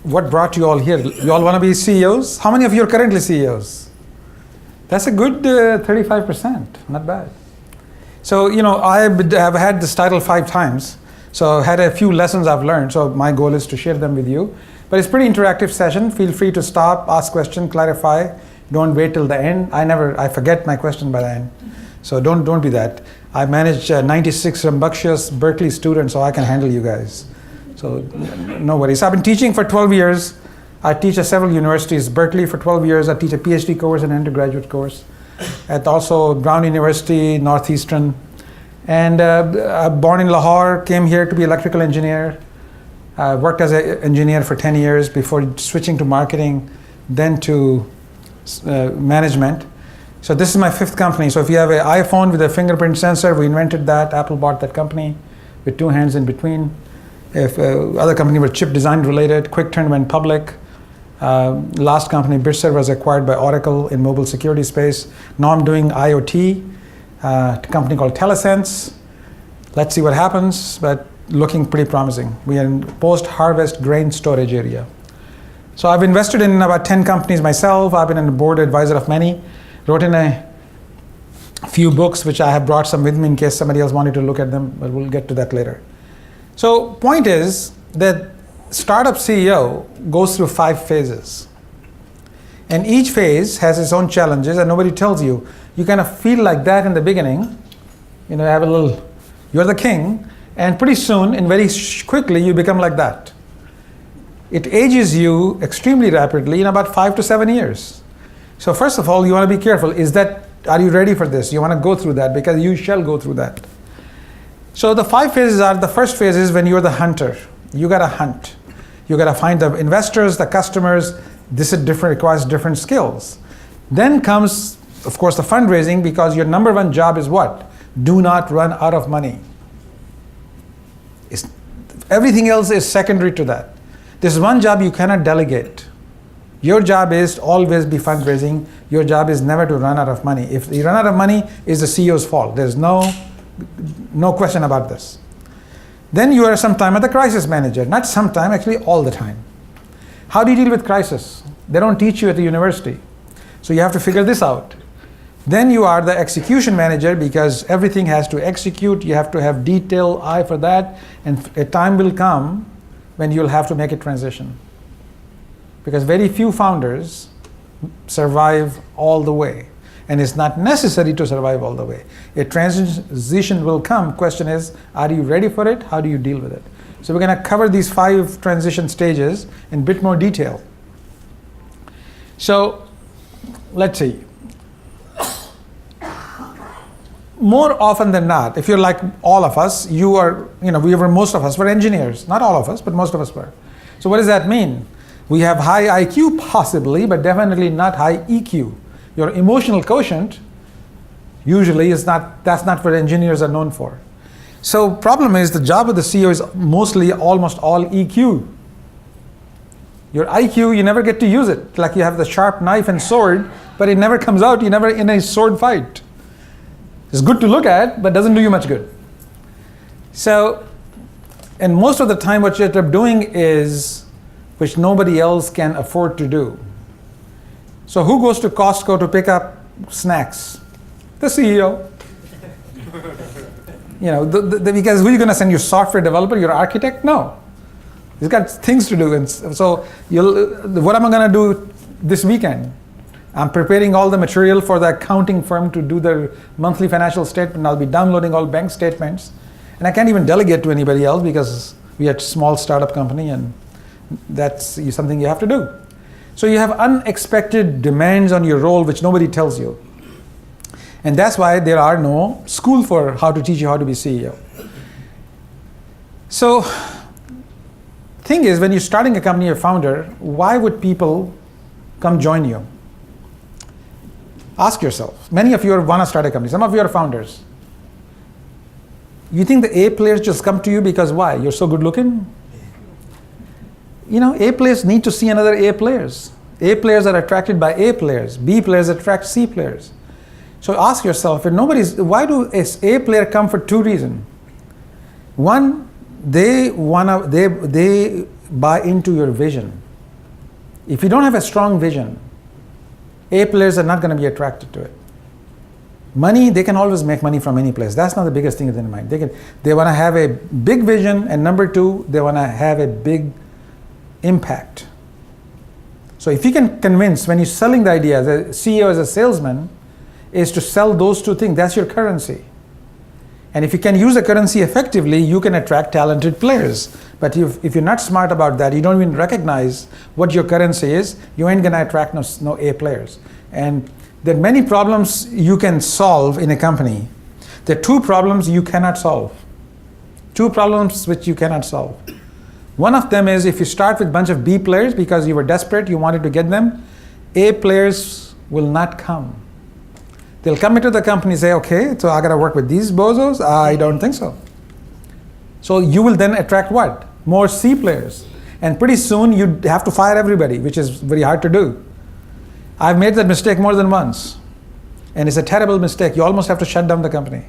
what brought you all here? You all want to be CEOs? How many of you are currently CEOs? That's a good 35%, not bad. So, I have had this title 5 times. So had a few lessons I've learned. So my goal is to share them with you. But it's a pretty interactive session. Feel free to stop, ask questions, clarify. Don't wait till the end. I forget my question by the end. So don't be that. I manage 96 rambunctious Berkeley students, so I can handle you guys. So no worries. I've been teaching for 12 years. I teach at several universities. Berkeley for 12 years. I teach a PhD course and an undergraduate course at also Brown University, Northeastern. And born in Lahore, came here to be electrical engineer. Worked as an engineer for 10 years before switching to marketing, then to management. So this is my 5th company. So if you have an iPhone with a fingerprint sensor, we invented that. Apple bought that company with 2 hands in between. If other company were chip design related, QuickTurn went public. Last company, BitServe, was acquired by Oracle in mobile security space. Now I'm doing IoT. A company called Telesense. Let's see what happens, but looking pretty promising. We are in post-harvest grain storage area. So I've invested in about 10 companies myself. I've been a board advisor of many. Wrote in a few books, which I have brought some with me in case somebody else wanted to look at them, but we'll get to that later. So point is that startup CEO goes through 5 phases. And each phase has its own challenges, and nobody tells you. You kind of feel like that in the beginning. Have a little, you're the king, and pretty soon and very quickly you become like that. It ages you extremely rapidly in about 5 to 7 years. So first of all, you want to be careful. Are you ready for this? You want to go through that, because you shall go through that. So the 5 phases are, the first phase is when you're the hunter. You got to hunt. You got to find the investors, the customers. This is different, requires different skills. Then comes, of course, the fundraising, because your number 1 job is what? Do not run out of money. Everything else is secondary to that. There's one job you cannot delegate. Your job is to always be fundraising. Your job is never to run out of money. If you run out of money, it's the CEO's fault. There's no question about this. Then you are sometime at the crisis manager. Not sometime, actually all the time. How do you deal with crisis? They don't teach you at the university. So you have to figure this out. Then you are the execution manager, because everything has to execute. You have to have detail eye for that. And a time will come when you'll have to make a transition. Because very few founders survive all the way. And it's not necessary to survive all the way. A transition will come. Question is, are you ready for it? How do you deal with it? So we're going to cover these 5 transition stages in a bit more detail. So let's see. More often than not, if you're like all of us, most of us were engineers. Not all of us, but most of us were. So what does that mean? We have high IQ possibly, but definitely not high EQ. Your emotional quotient usually that's not what engineers are known for. So problem is, the job of the CEO is almost all EQ. Your IQ, you never get to use it. Like you have the sharp knife and sword, but it never comes out. You're never in a sword fight. It's good to look at, but doesn't do you much good. So, and most of the time what you end up doing is, which nobody else can afford to do. So who goes to Costco to pick up snacks? The CEO. Because who are you going to send? Your software developer, your architect? No. He's got things to do. And so what am I going to do this weekend? I'm preparing all the material for the accounting firm to do their monthly financial statement. I'll be downloading all bank statements. And I can't even delegate to anybody else, because we are a small startup company, and that's something you have to do. So you have unexpected demands on your role, which nobody tells you. And that's why there are no school for how to teach you how to be CEO. So thing is, when you're starting a company, you're a founder, why would people come join you? Ask yourself. Many of you want to start a company. Some of you are founders. You think the A players just come to you because why? You're so good looking? A players need to see another A players. A players are attracted by A players. B players attract C players. So ask yourself, why do A player come for 2 reasons? One, they buy into your vision. If you don't have a strong vision, A players are not going to be attracted to it. Money, they can always make money from any place. That's not the biggest thing in their mind. They want to have a big vision, and number two, they want to have a big impact. So if you can convince, when you're selling the idea, the CEO as a salesman is to sell those two things. That's your currency. And if you can use the currency effectively, you can attract talented players. But if you're not smart about that, you don't even recognize what your currency is, you ain't going to attract no A players. And there are many problems you can solve in a company. There are two problems you cannot solve. Two problems which you cannot solve. One of them is if you start with a bunch of B players because you were desperate, you wanted to get them, A players will not come. They'll come into the company and say, okay, so I got to work with these bozos? I don't think so. So you will then attract what? More C players. And pretty soon you have to fire everybody, which is very hard to do. I've made that mistake more than once. And it's a terrible mistake. You almost have to shut down the company.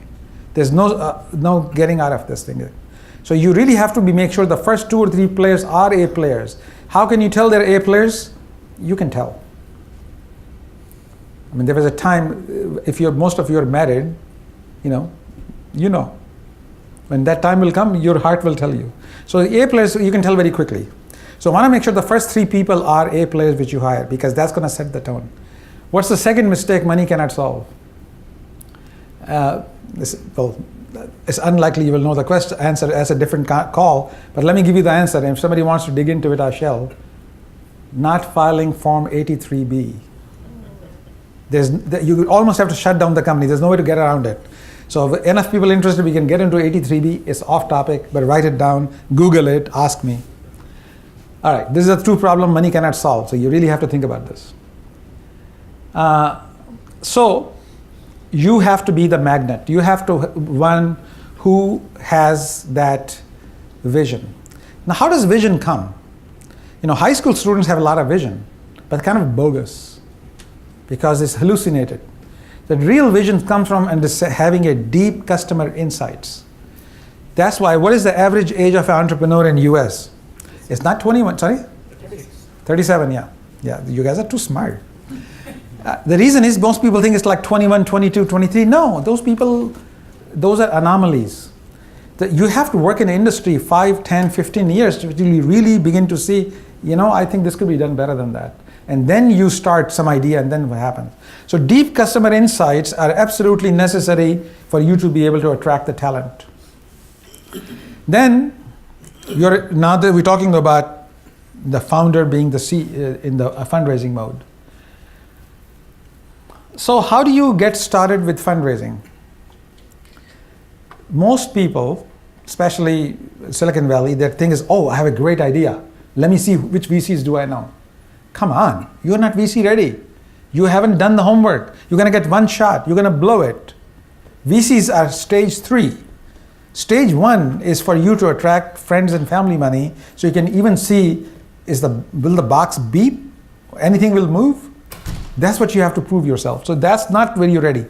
There's no getting out of this thing. So you really have to make sure the first 2 or 3 players are A players. How can you tell they're A players? You can tell. I mean, there was a time, if most of you are married, you know. When that time will come, your heart will tell you. So A players, you can tell very quickly. So I want to make sure the first 3 people are A players which you hire, because that's going to set the tone. What's the second mistake money cannot solve? It's unlikely you will know the answer as a different call, but let me give you the answer. And if somebody wants to dig into it, I shall. Not filing Form 83B. You almost have to shut down the company. There's no way to get around it. So if enough people interested, we can get into 83B. It's off topic, but write it down, Google it, ask me. All right, this is a true problem money cannot solve. So you really have to think about this. So you have to be the magnet. You have to one who has that vision. Now, how does vision come? High school students have a lot of vision, but kind of bogus because it's hallucinated. The real vision comes from having a deep customer insights. That's why, what is the average age of an entrepreneur in US? It's not 21, sorry? 37, yeah. Yeah, you guys are too smart. The reason is most people think it's like 21, 22, 23. No, those are anomalies. You have to work in the industry 5, 10, 15 years to really begin to see, I think this could be done better than that. And then you start some idea, and then what happens? So deep customer insights are absolutely necessary for you to be able to attract the talent. Then, now that we're talking about the founder being the C in the fundraising mode. So how do you get started with fundraising? Most people, especially Silicon Valley, their thing is, I have a great idea. Let me see which VCs do I know. Come on, you're not VC ready. You haven't done the homework. You're going to get one shot. You're going to blow it. VCs are stage 3. Stage 1 is for you to attract friends and family money, so you can even see, will the box beep? Anything will move? That's what you have to prove yourself. So that's not where you're ready.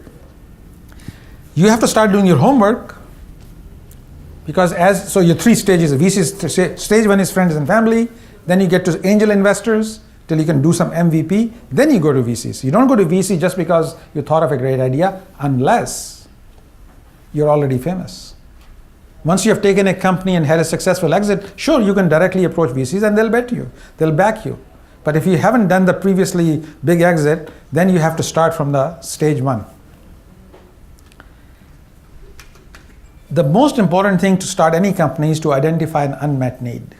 You have to start doing your homework, because so your 3 stages of VCs, stage 1 is friends and family, then you get to angel investors, till you can do some MVP, then you go to VCs. You don't go to VC just because you thought of a great idea, unless you're already famous. Once you have taken a company and had a successful exit, sure, you can directly approach VCs and they'll bet you, they'll back you. But if you haven't done the previously big exit, then you have to start from the stage 1. The most important thing to start any company is to identify an unmet need.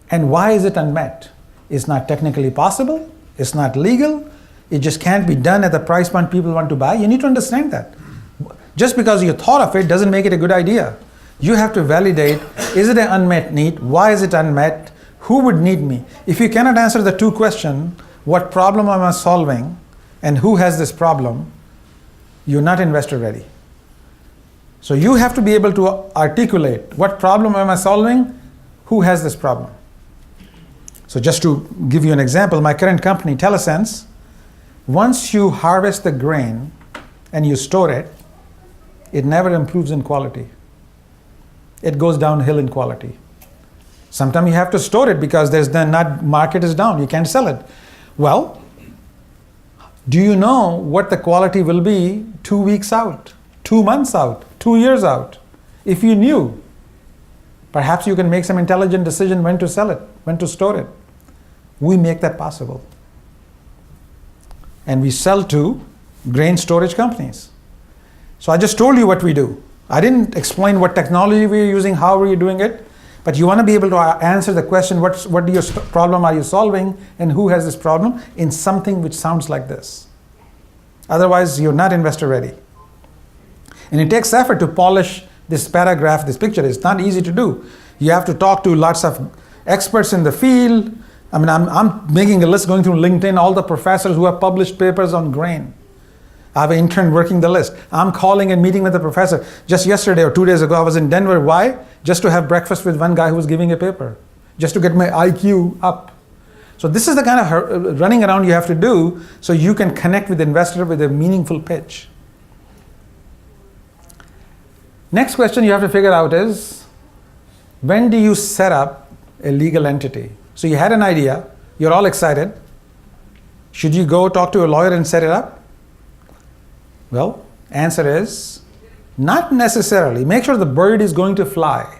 And why is it unmet? It's not technically possible, it's not legal, it just can't be done at the price point people want to buy. You need to understand that. Just because you thought of it doesn't make it a good idea. You have to validate, is it an unmet need? Why is it unmet? Who would need me? If you cannot answer the 2 questions, what problem am I solving and who has this problem, you're not investor ready. So you have to be able to articulate, what problem am I solving? Who has this problem? So just to give you an example, my current company, Telesense, once you harvest the grain and you store it, it never improves in quality. It goes downhill in quality. Sometimes you have to store it because market is down. You can't sell it. Well, do you know what the quality will be 2 weeks out, 2 months out, 2 years out? If you knew, perhaps you can make some intelligent decision when to sell it, when to store it. We make that possible. And we sell to grain storage companies. So I just told you what we do. I didn't explain what technology we're using, how we're doing it, but you want to be able to answer the question, what problem are you solving and who has this problem, in something which sounds like this. Otherwise, you're not investor ready. And it takes effort to polish this paragraph, this picture. It's not easy to do. You have to talk to lots of experts in the field. I mean, I'm making a list going through LinkedIn, all the professors who have published papers on grain. I have an intern working the list. I'm calling and meeting with the professor. Just yesterday or 2 days ago, I was in Denver. Why? Just to have breakfast with one guy who was giving a paper, just to get my IQ up. So this is the kind of running around you have to do so you can connect with the investor with a meaningful pitch. Next question you have to figure out is, when do you set up a legal entity? So you had an idea, you're all excited. Should you go talk to a lawyer and set it up? Well, answer is, not necessarily. Make sure the bird is going to fly.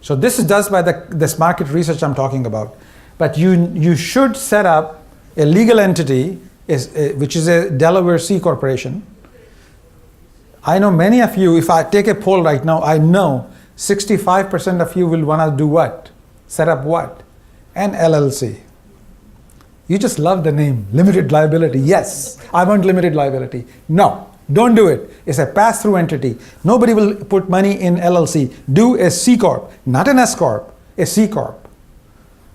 So this is done by this market research I'm talking about. But you should set up a legal entity, which is a Delaware C corporation. I know many of you, if I take a poll right now, I know 65% of you will want to do what? Set up what? An LLC. You just love the name, limited liability. Yes, I want limited liability. No, don't do it. It's a pass-through entity. Nobody will put money in LLC. Do a C Corp, not an S Corp, a C Corp.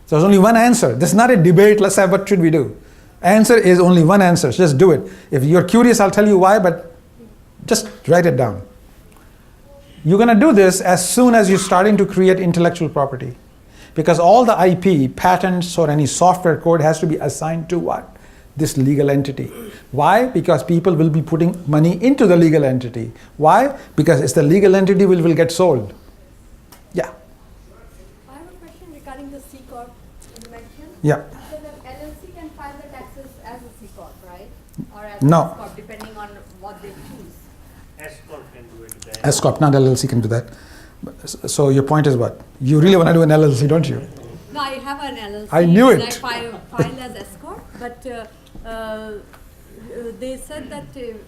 So there's only one answer. This is not a debate, let's say what should we do. Answer is only one answer, just do it. If you're curious, I'll tell you why, but just write it down. You're gonna do this as soon as you're starting to create intellectual property. Because all the IP, patents, or any software code has to be assigned to what? This legal entity. Why? Because people will be putting money into the legal entity. Why? Because it's the legal entity will get sold. Yeah. I have a question regarding the C Corp you mentioned. Yeah. So the LLC can file the taxes as a C Corp, right? Or as No. a S Corp, depending on what they choose. S Corp can do it. S Corp, not LLC can do that. So your point is what? You really want to do an LLC, don't you? No, I have an LLC. I knew it. I file as S Corp, but they said that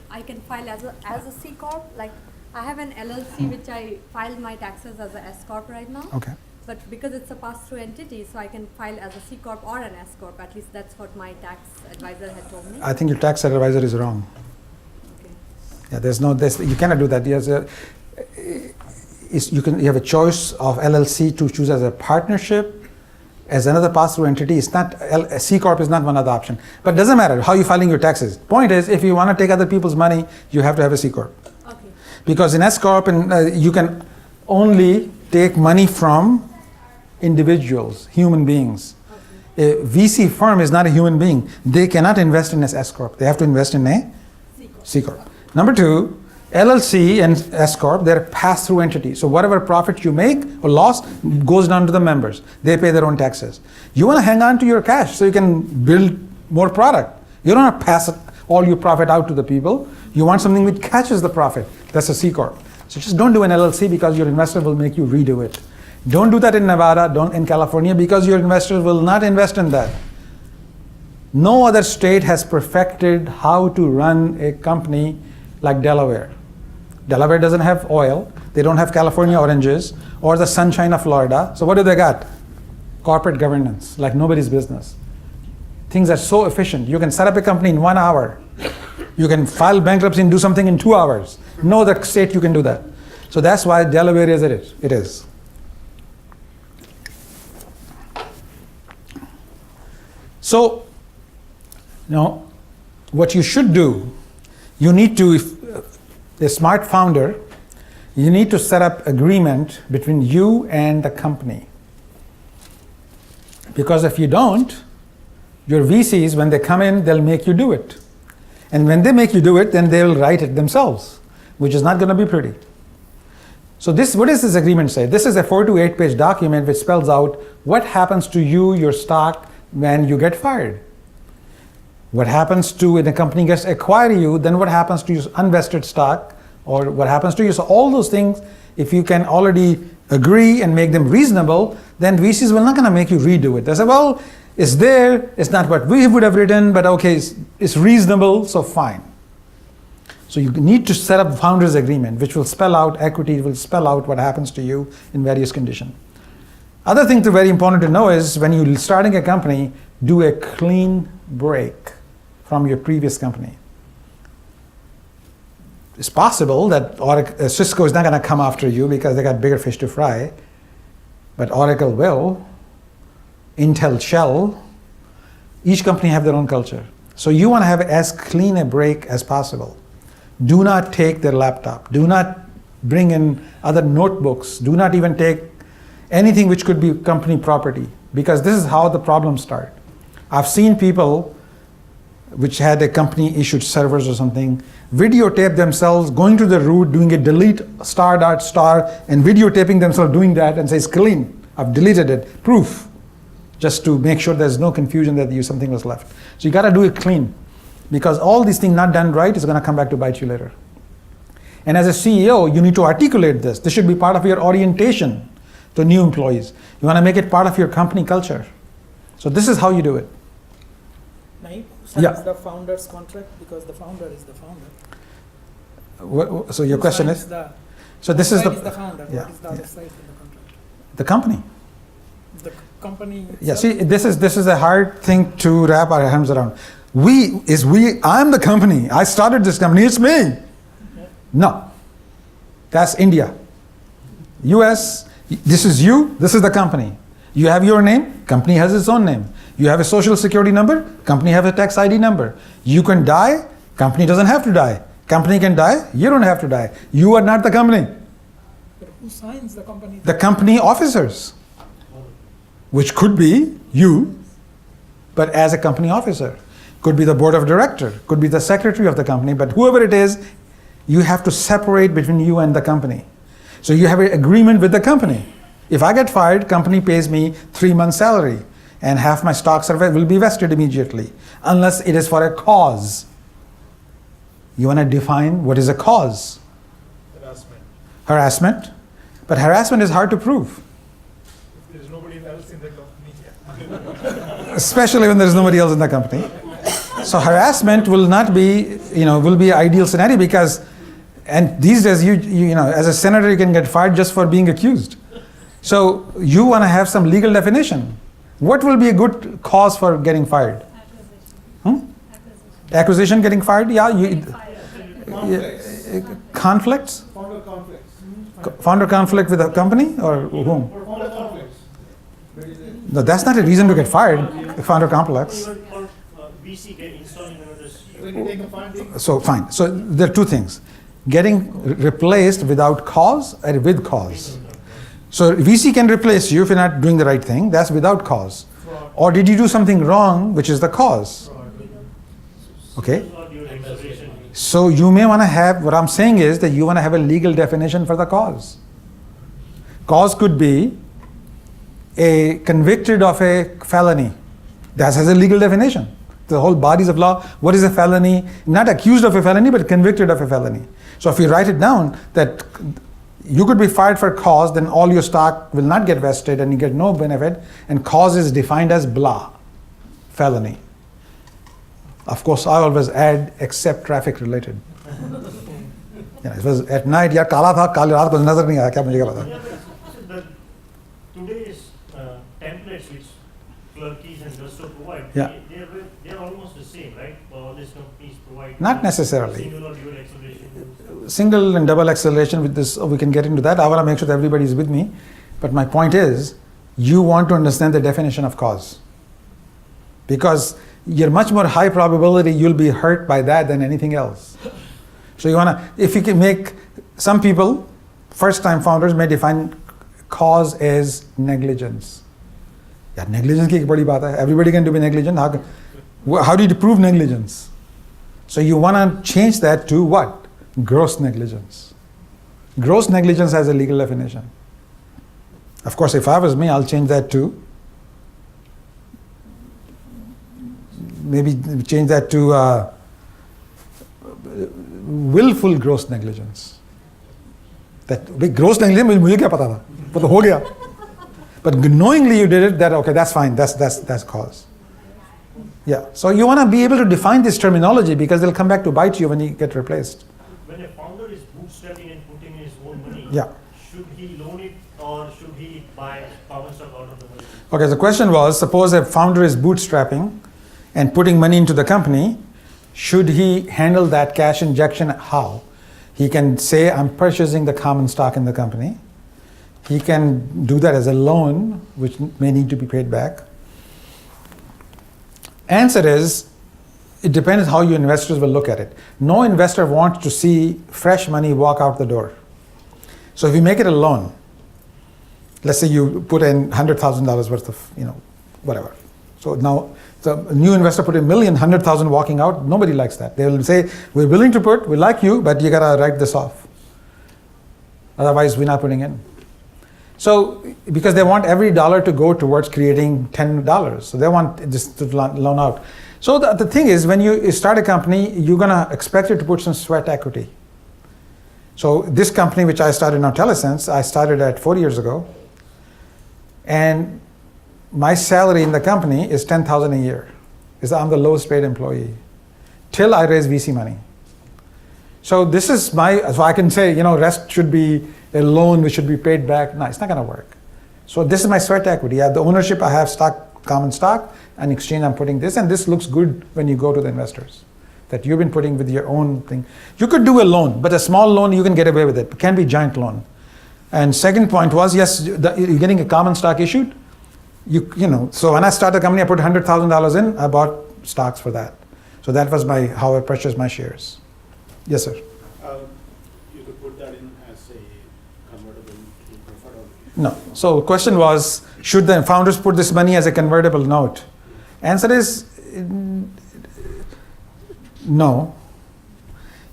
I can file as a C Corp. Like I have an LLC which I filed my taxes as a S Corp right now. Okay. But because it's a pass-through entity, so I can file as a C Corp or an S Corp. At least that's what my tax advisor had told me. I think your tax advisor is wrong. Okay. Yeah, you cannot do that. You have a choice of LLC to choose as a partnership, as another pass-through entity. It's not, a C Corp is not one other option. But it doesn't matter how you're filing your taxes. Point is, if you want to take other people's money, you have to have a C Corp. Okay. Because in S Corp, you can only take money from individuals, human beings. Okay. A VC firm is not a human being. They cannot invest in an S Corp. They have to invest in a C Corp. Number two, LLC and S Corp, they're pass-through entities. So whatever profit you make or loss goes down to the members. They pay their own taxes. You want to hang on to your cash so you can build more product. You don't want to pass all your profit out to the people. You want something which catches the profit. That's a C Corp. So just don't do an LLC because your investor will make you redo it. Don't do that in Nevada, don't in California, because your investors will not invest in that. No other state has perfected how to run a company like Delaware. Delaware doesn't have oil, they don't have California oranges, or the sunshine of Florida. So what do they got? Corporate governance, like nobody's business. Things are so efficient. You can set up a company in 1 hour. You can file bankruptcy and do something in 2 hours. No other state you can do that. So that's why Delaware is it is. So, what you should do, you need to, if a smart founder, you need to set up agreement between you and the company. Because if you don't, your VCs, when they come in, they'll make you do it. And when they make you do it, then they'll write it themselves, which is not going to be pretty. So what does this agreement say? This is a 4 to 8 page document which spells out what happens to you, your stock, when you get fired. What happens to when a company gets acquire you, then what happens to your unvested stock, or what happens to you. So all those things, if you can already agree and make them reasonable, then VCs will not going to make you redo it. They say, well, it's there, it's not what we would have written, but okay, it's reasonable, so fine. So you need to set up founders agreement, which will spell out equity, it will spell out what happens to you in various conditions. Other thing to very important to know is when you're starting a company, do a clean break from your previous company. It's possible that Cisco is not going to come after you because they got bigger fish to fry, but Oracle will, Intel shall. Each company have their own culture. So you want to have as clean a break as possible. Do not take their laptop. Do not bring in other notebooks. Do not even take anything which could be company property, because this is how the problems start. I've seen people which had a company issued servers or something, videotape themselves going to the root, doing a delete star dot star, and videotaping themselves doing that and says clean. I've deleted it. Proof. Just to make sure there's no confusion that something was left. So you got to do it clean, because all these things not done right is going to come back to bite you later. And as a CEO, you need to articulate this. This should be part of your orientation to new employees. You want to make it part of your company culture. So this is how you do it. Naeem, signs Yeah. the founder's contract, because the founder is the founder. So your Who question signs is? the, So this is side the founder. yeah, What is the other yeah. side in the contract? the company. The company. Yeah. itself? See, this is a hard thing to wrap our hands around. I'm the company. I started this company. It's me. No, that's India. US. This is you. This is the company. You have your name. Company has its own name. You have a social security number. Company have a tax ID number. You can die. Company doesn't have to die. Company can die. You don't have to die. You are not the company. But who signs the company? The company officers, which could be you, but as a company officer. Could be the board of director, could be the secretary of the company, but whoever it is, you have to separate between you and the company. So you have an agreement with the company. If I get fired, company pays me 3 months salary, and half my stocks will be vested immediately, unless it is for a cause. You want to define what is a cause? Harassment. But harassment is hard to prove. There's nobody else in the company. Especially when there's nobody else in the company. So harassment will not be, will be an ideal scenario, because, and these days, as a senator, you can get fired just for being accused. So you want to have some legal definition. What will be a good cause for getting fired? Acquisition, getting fired? Yeah. Conflicts? Founder conflicts. Founder conflict with a company or whom? Or founder conflicts. No, that's not a reason to get fired. Founder complex. Even for VC get installing another When you take a finding, So fine. So there are two things: getting replaced without cause and with cause. So VC can replace you if you're not doing the right thing. That's without cause. fraud, Or did you do something wrong, which is the cause? Okay. or your acceleration. So you may want to have, what I'm saying is that you want to have a legal definition for the cause. Cause could be a convicted of a felony. That has a legal definition. The whole bodies of law, what is a felony? Not accused of a felony, but convicted of a felony. So if you write it down that you could be fired for cause, then all your stock will not get vested and you get no benefit, and cause is defined as blah, felony. Of course, I always add except traffic related. It was at night, यार काला था, काली रात को नजर नहीं आया, क्या मुझे क्या पता? Yeah, but today's templates which clerkies and Gusto provide, Yeah. they're almost the same, right? All these companies provide. Not necessarily. Single or dual acceleration. Single and double acceleration with this, we can get into that. I want to make sure that everybody is with me. But my point is, you want to understand the definition of cause. Because you're much more high probability you'll be hurt by that than anything else. So you want to, if you can make, some people, first time founders may define cause as negligence. Yeah, negligence की बड़ी बात है. Everybody can do be negligent. How do you prove negligence? So you want to change that to what? Gross negligence. Gross negligence has a legal definition. Of course, if I was me, I'll change that to, maybe change that to willful gross negligence. That gross negligence, मुझे क्या पता था, वो तो हो गया. But knowingly you did it, that okay, that's fine, that's cause. Yeah, so you want to be able to define this terminology because they'll come back to bite you when you get replaced. When a founder is bootstrapping and putting his own money, Yeah. should he loan it or should he buy common stock out of the money? Okay, the question was, suppose a founder is bootstrapping and putting money into the company, should he handle that cash injection? How? He can say, I'm purchasing the common stock in the company. He can do that as a loan, which may need to be paid back. Answer is, it depends how you investors will look at it. No investor wants to see fresh money walk out the door. So if you make it a loan, let's say you put in $100,000 worth of, whatever. So now the new investor put in $100,000 walking out, nobody likes that. They will say, we're willing to put, we like you, but you gotta write this off. Otherwise, we're not putting in. So, because they want every dollar to go towards creating $10. So they want this to loan out. So the thing is, when you start a company, you're gonna expect it to put some sweat equity. So this company, which I started now, TeleSense, I started at 4 years ago. And my salary in the company is $10,000 a year. I'm the lowest paid employee till I raise VC money. So this is so I can say, rest should be a loan which should be paid back. No, it's not going to work. So this is my sweat equity. I have the ownership, I have common stock, and in exchange I'm putting this, and this looks good when you go to the investors, that you've been putting with your own thing. You could do a loan, but a small loan you can get away with it. It can be giant loan. And second point was, yes, you're getting a common stock issued. So when I started the company, I put $100,000 in. I bought stocks for that. So that was how I purchased my shares. Yes, sir. You could put that in as a convertible to preferred or No. So the question was, should the founders put this money as a convertible note? Answer is no.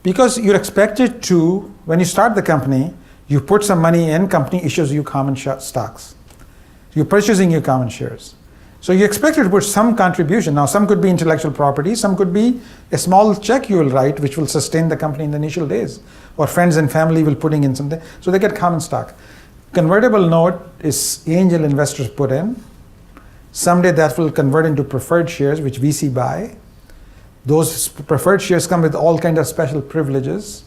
Because you're expected to, when you start the company, you put some money in, company issues you common stocks. You're purchasing your common shares. So you expect to put some contribution. Now some could be intellectual property, some could be a small check you will write which will sustain the company in the initial days. Or friends and family will putting in something. So they get common stock. Convertible note is angel investors put in. Someday that will convert into preferred shares which VC buy. Those preferred shares come with all kinds of special privileges.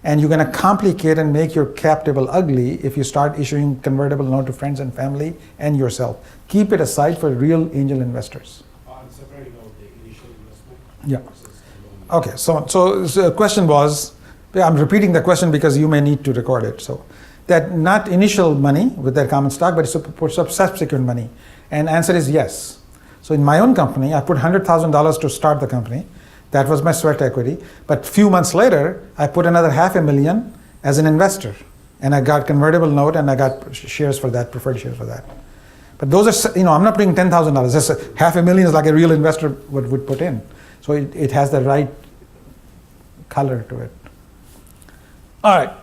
And you're going to complicate and make your cap table ugly if you start issuing convertible note to friends and family and yourself. Keep it aside for real angel investors. on separating out the initial investment Yeah. versus the loan. Okay, so the question was, I'm repeating the question because you may need to record it. So that not initial money with their common stock, but it's subsequent money. And answer is yes. So in my own company, I put $100,000 to start the company. That was my sweat equity. But few months later, I put another $500,000 as an investor. And I got convertible note and I got shares for that, preferred shares for that. But those are, I'm not putting $10,000. Just $500,000 is like a real investor would put in. So it has the right color to it. All right.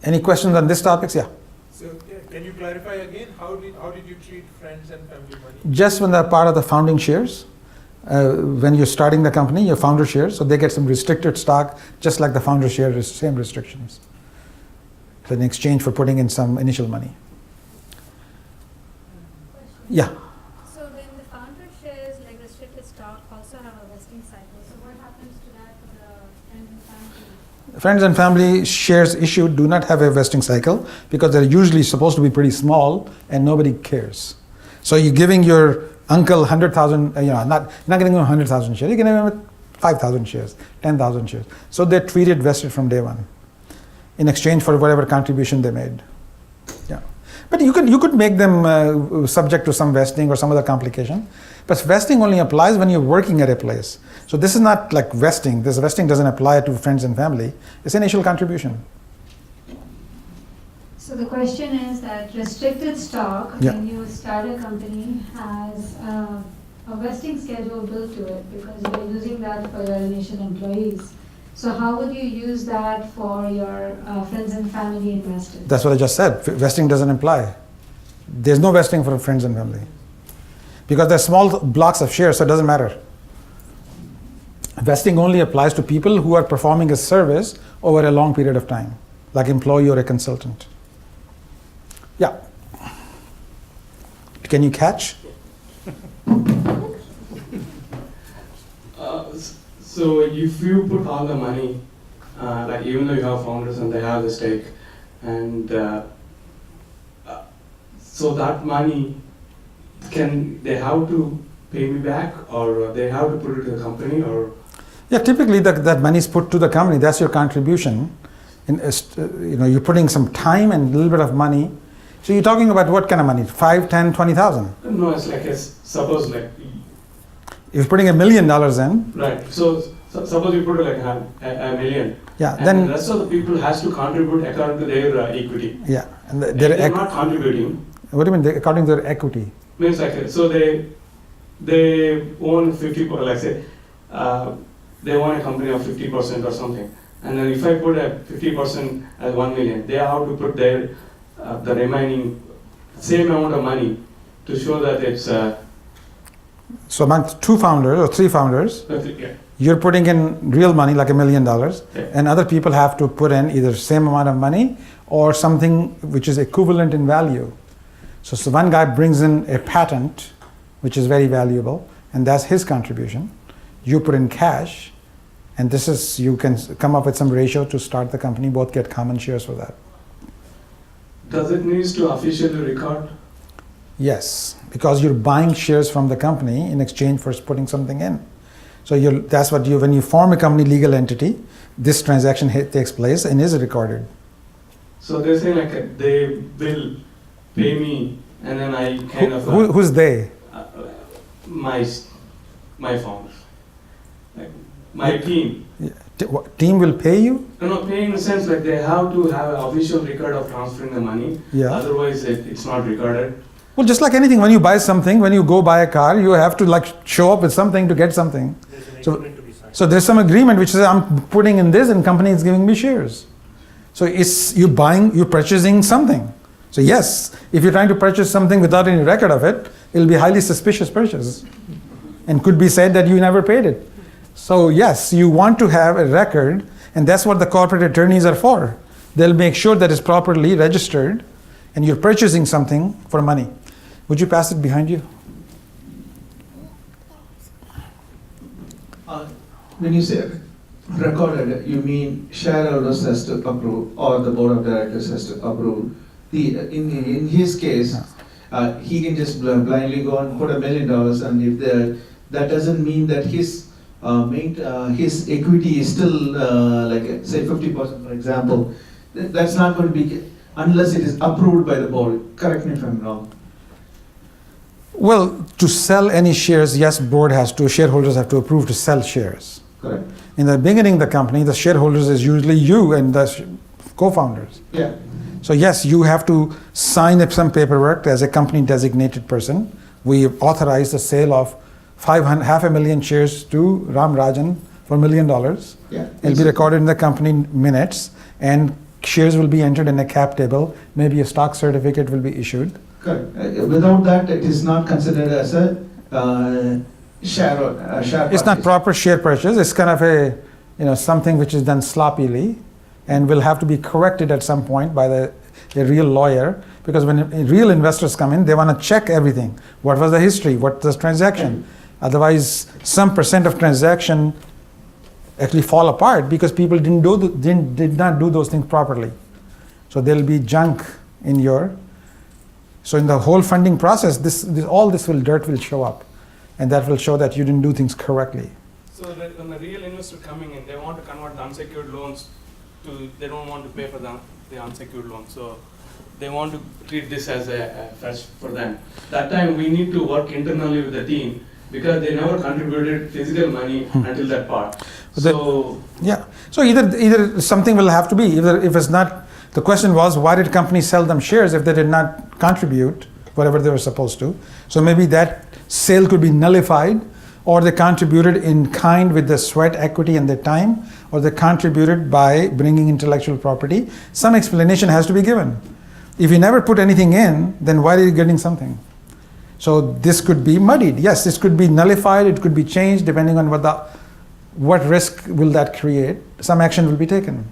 Any questions on this topics? Yeah. So can you clarify again, how did you treat friends and family money? Just when they're part of the founding shares, when you're starting the company, your founder shares, so they get some restricted stock, just like the founder shares, same restrictions. So in exchange for putting in some initial money. Yeah. So then the founder shares, like restricted stock, also have a vesting cycle. So what happens to that for the friends and family? Friends and family shares issued do not have a vesting cycle because they're usually supposed to be pretty small and nobody cares. So you're giving your uncle 100,000, not getting him 100,000 shares, you're giving him 5,000 shares, 10,000 shares. So they're treated vested from day one in exchange for whatever contribution they made. Yeah. But you could make them subject to some vesting or some other complication. But vesting only applies when you're working at a place. So this is not like vesting. This vesting doesn't apply to friends and family. It's initial contribution. So the question is that restricted stock, Yeah. when you start a company, has a vesting schedule built to it because you're using that for your initial employees. So how would you use that for your friends and family investors? That's what I just said. Vesting doesn't imply. There's no vesting for friends and family. Because they're small blocks of shares, so it doesn't matter. Vesting only applies to people who are performing a service over a long period of time, like employee or a consultant. Yeah. Can you catch? So if you put all the money, like even though you have founders and they have the stake, and so that money, can they have to pay me back, or they have to put it to the company, or? Yeah, typically that money is put to the company. That's your contribution. You're putting some time and a little bit of money. So you're talking about what kind of money? 5, 10, 20,000? No, it's like suppose like. If you're putting $1 million in. Right. So suppose you put like a million. Yeah. And Then the rest of the people has to contribute according to their equity. yeah. And They're not contributing. What do you mean? According to their equity. Means like so they own 50%. Like say they own a company of 50% or something. And then if I put a 50% as 1 million, they have to put their the remaining same amount of money to show that it's. So among 2 founders or 3 founders, Yeah. you're putting in real money like $1 million, Yeah. and other people have to put in either same amount of money or something which is equivalent in value. So one guy brings in a patent which is very valuable, and that's his contribution. You put in cash, and this is, you can come up with some ratio to start the company, both get common shares for that. Does it need to officially record? Yes, because you're buying shares from the company in exchange for putting something in. So that's what when you form a company legal entity, this transaction takes place and is recorded. So they're saying like they will pay me, and then I kind of Who's they? my founders, like my team. Team will pay you? No, pay in the sense like they have to have an official record of transferring the money. Yeah. Otherwise, it's not recorded. Well, just like anything, when you buy something, when you go buy a car, you have to like show up with something to get something. There's an So- agreement to be signed. So there's some agreement which says I'm putting in this and company is giving me shares. So it's you're purchasing something. So yes, if you're trying to purchase something without any record of it, it'll be highly suspicious purchase, and could be said that you never paid it. So yes, you want to have a record, and that's what the corporate attorneys are for. They'll make sure that it's properly registered, and you're purchasing something for money. Would you pass it behind you? When you say recorded, you mean shareholders has to approve or the board of directors has to approve. In his case, he can just blindly go and put $1 million, and if that doesn't mean that his equity is still like say 50%, for example. That's not going to be unless it is approved by the board. Correct me if I'm wrong. Well, to sell any shares, yes, shareholders have to approve to sell shares. Correct. In the beginning of the company, the shareholders is usually you and the co-founders. Yeah. So yes, you have to sign up some paperwork as a company designated person. We authorize the sale of 500,000 shares to Ram Rajan for $1 million. Yeah. It'll be recorded in the company minutes, and shares will be entered in a cap table. Maybe a stock certificate will be issued. Correct. Without that, it is not considered as a share. It's not proper share purchase. It's kind of a something which is done sloppily, and will have to be corrected at some point by a real lawyer. Because when real investors come in, they want to check everything. What was the history? What was the transaction? Otherwise, some percent of transaction actually fall apart because people did not do those things properly. So there'll be junk in your. So in the whole funding process, dirt will show up, and that will show that you didn't do things correctly. So that when the real investor coming in, they want to convert the unsecured loans to, they don't want to pay for the unsecured loan. So they want to treat this as a fresh for them. That time we need to work internally with the team because they never contributed physical money until that part. So yeah. So either something will have to be, either if it's not. The question was, why did companies sell them shares if they did not contribute whatever they were supposed to? So maybe that sale could be nullified, or they contributed in kind with their sweat equity and their time, or they contributed by bringing intellectual property. Some explanation has to be given. If you never put anything in, then why are you getting something? So this could be muddied. Yes, this could be nullified, it could be changed depending on what risk will that create. Some action will be taken.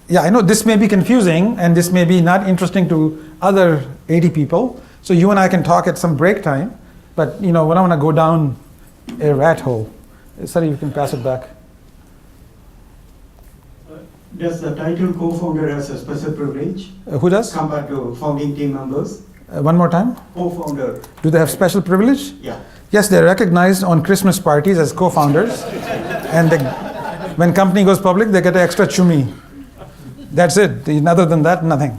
Yeah, I know this may be confusing and this may be not interesting to other 80 people. So you and I can talk at some break time, but we don't want to go down a rat hole. Sorry, you can pass it back. Does the title co-founder has a special privilege Who does? compared to founding team members? One more time. Co-founder. Do they have special privilege? Yeah. Yes, they're recognized on Christmas parties as co-founders. And when company goes public, they get an extra chummi. That's it. Other than that, nothing.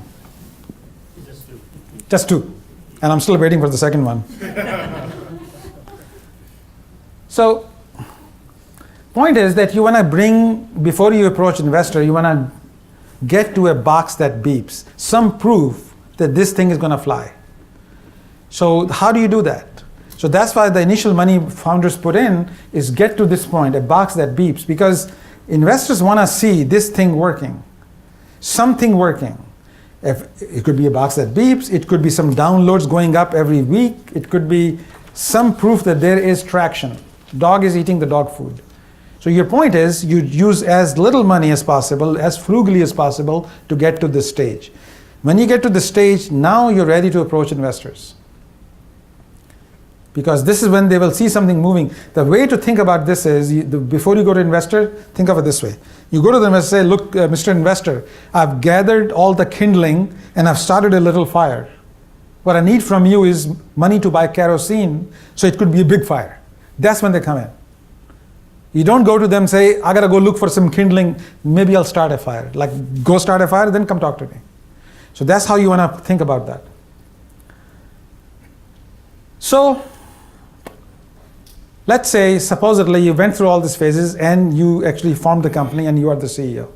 Just two. Just two. And I'm still waiting for the second one. So, point is that you want to bring, before you approach investor, you want to get to a box that beeps. Some proof that this thing is going to fly. So how do you do that? So that's why the initial money founders put in is get to this point, a box that beeps, because investors want to see this thing working, something working. It could be a box that beeps, it could be some downloads going up every week, it could be some proof that there is traction. Dog is eating the dog food. So your point is you use as little money as possible, as frugally as possible to get to this stage. When you get to this stage, now you're ready to approach investors. Because this is when they will see something moving. The way to think about this is, before you go to investor, think of it this way. You go to them and say, look, Mr. Investor, I've gathered all the kindling and I've started a little fire. What I need from you is money to buy kerosene, so it could be a big fire. That's when they come in. You don't go to them and say, I gotta go look for some kindling, maybe I'll start a fire. Like, go start a fire, then come talk to me. So that's how you wanna think about that. So, let's say, supposedly, you went through all these phases and you actually formed the company and you are the CEO.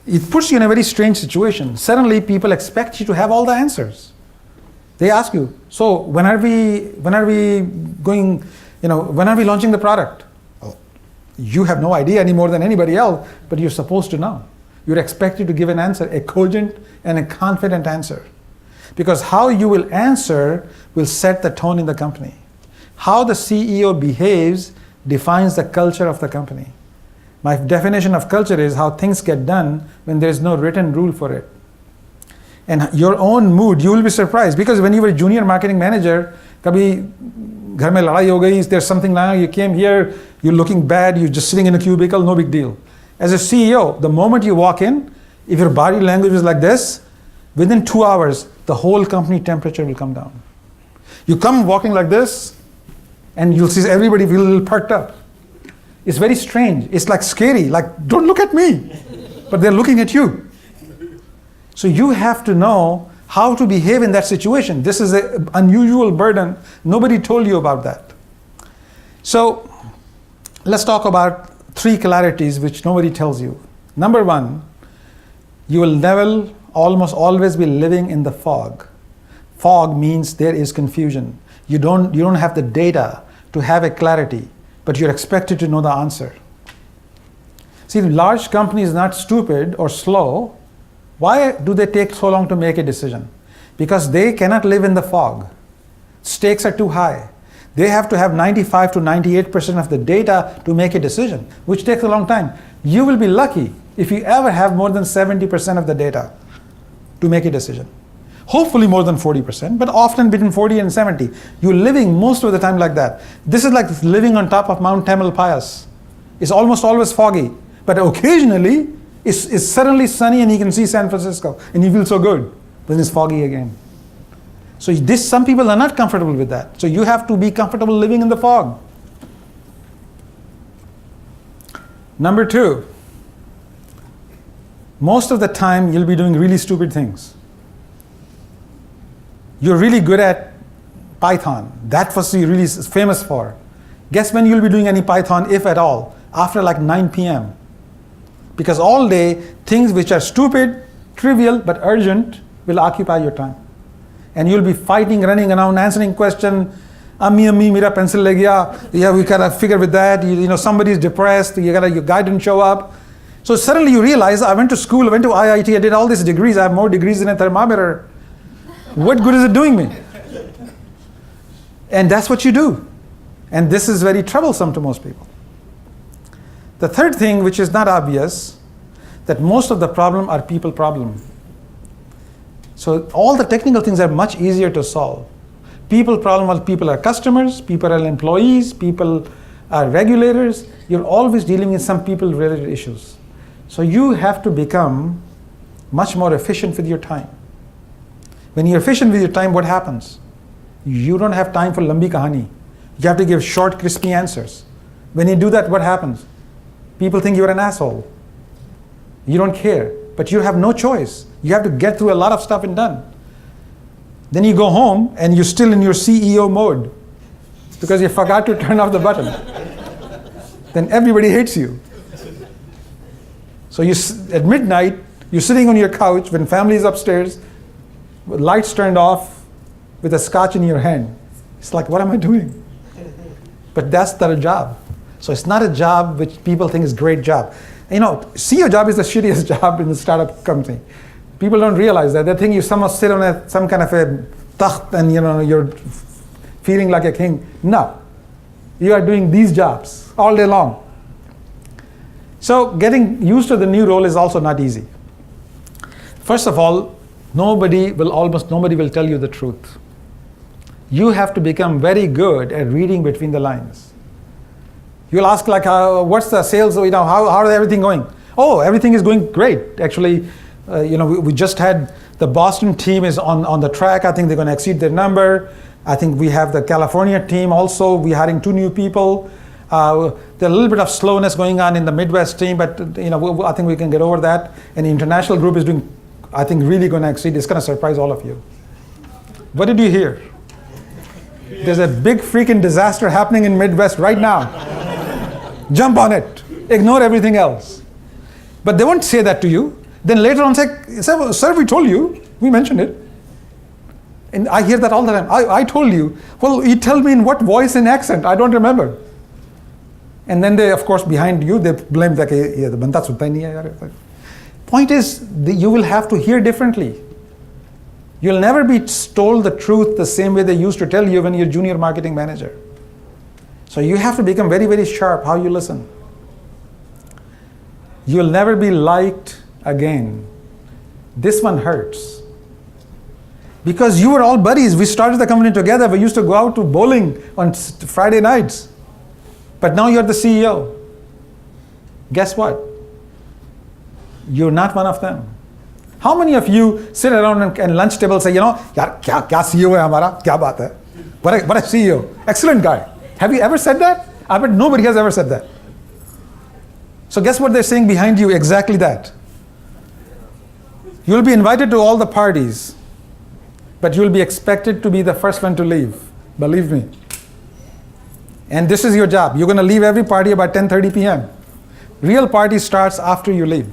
It puts you in a very strange situation. Suddenly, people expect you to have all the answers. They ask you, so when are we going, when are we launching the product? Well, you have no idea any more than anybody else, but you're supposed to know. You're expected to give an answer, a cogent and a confident answer. Because how you will answer will set the tone in the company. How the CEO behaves defines the culture of the company. My definition of culture is how things get done when there is no written rule for it. And your own mood, you will be surprised, because when you were a junior marketing manager, kabhi ghar mein ladai ho gayi, there's something now, you came here, you're looking bad, you're just sitting in a cubicle, no big deal. As a CEO, the moment you walk in, if your body language is like this, within 2 hours, the whole company temperature will come down. You come walking like this, and you'll see everybody feel a little perked up. It's very strange. It's like scary, like, don't look at me. But they're looking at you. So you have to know how to behave in that situation. This is an unusual burden. Nobody told you about that. So let's talk about 3 clarities which nobody tells you. Number 1, you will never, almost always be living in the fog. Fog means there is confusion. You don't have the data to have a clarity, but you're expected to know the answer. See, large companies are not stupid or slow. Why do they take so long to make a decision? Because they cannot live in the fog. Stakes are too high. They have to have 95 to 98% of the data to make a decision, which takes a long time. You will be lucky if you ever have more than 70% of the data to make a decision. Hopefully more than 40%, but often between 40 and 70. You're living most of the time like that. This is like living on top of Mount Tamalpais. It's almost always foggy, but occasionally it's suddenly sunny and you can see San Francisco and you feel so good. Then it's foggy again. So some people are not comfortable with that. So you have to be comfortable living in the fog. Number 2, most of the time you'll be doing really stupid things. You're really good at Python. That was you're really famous for. Guess when you'll be doing any Python, if at all? After like 9 p.m. Because all day, things which are stupid, trivial, but urgent will occupy your time. And you'll be fighting, running around, answering question. Ammi, mera pencil le gaya. Yeah, we gotta figure with that. You know, somebody's depressed. Your guy didn't show up. So suddenly you realize, I went to school, I went to IIT, I did all these degrees. I have more degrees than a thermometer. What good is it doing me? And that's what you do. And this is very troublesome to most people. The third thing, which is not obvious, that most of the problem are people problem. So all the technical things are much easier to solve. People problem, well, people are customers, people are employees, people are regulators. You're always dealing with some people-related issues. So you have to become much more efficient with your time. When you're efficient with your time, what happens? You don't have time for lambi kahani. You have to give short, crispy answers. When you do that, what happens? People think you're an asshole. You don't care, but you have no choice. You have to get through a lot of stuff and done. Then you go home and you're still in your CEO mode because you forgot to turn off the button. Then everybody hates you. So at midnight, you're sitting on your couch when family is upstairs, with lights turned off, with a scotch in your hand. It's like, what am I doing? But that's not a job. So it's not a job which people think is a great job. You know, CEO job is the shittiest job in the startup company. People don't realize that. They think you somehow sit on some kind of a takht and you're feeling like a king. No. You are doing these jobs all day long. So getting used to the new role is also not easy. First of all, almost nobody will tell you the truth. You have to become very good at reading between the lines. You'll ask like, what's the sales, how is everything going? Oh, everything is going great. Actually, we just had the Boston team is on the track. I think they're going to exceed their number. I think we have the California team also. We're hiring 2 new people. There's a little bit of slowness going on in the Midwest team, but I think we can get over that. And the international group is doing, I think, really going to exceed. It's going to surprise all of you. What did you hear? There's a big freaking disaster happening in Midwest right now. Jump on it. Ignore everything else. But they won't say that to you. Then later on say, sir, we told you. We mentioned it. And I hear that all the time. I told you. Well, you tell me in what voice and accent? I don't remember. And then they, of course, behind you, they blame that. Point is, you will have to hear differently. You'll never be told the truth the same way they used to tell you when you're junior marketing manager. So you have to become very, very sharp how you listen. You'll never be liked again. This one hurts. Because you were all buddies. We started the company together. We used to go out to bowling on Friday nights. But now you're the CEO. Guess what? You're not one of them. How many of you sit around and lunch table say, yaar, kya CEO hai hamara? Kya baat hai? What a CEO. Excellent guy. Have you ever said that? I bet nobody has ever said that. So guess what they're saying behind you? Exactly that. You'll be invited to all the parties, but you'll be expected to be the first one to leave. Believe me. And this is your job. You're going to leave every party about 10:30 p.m. Real party starts after you leave.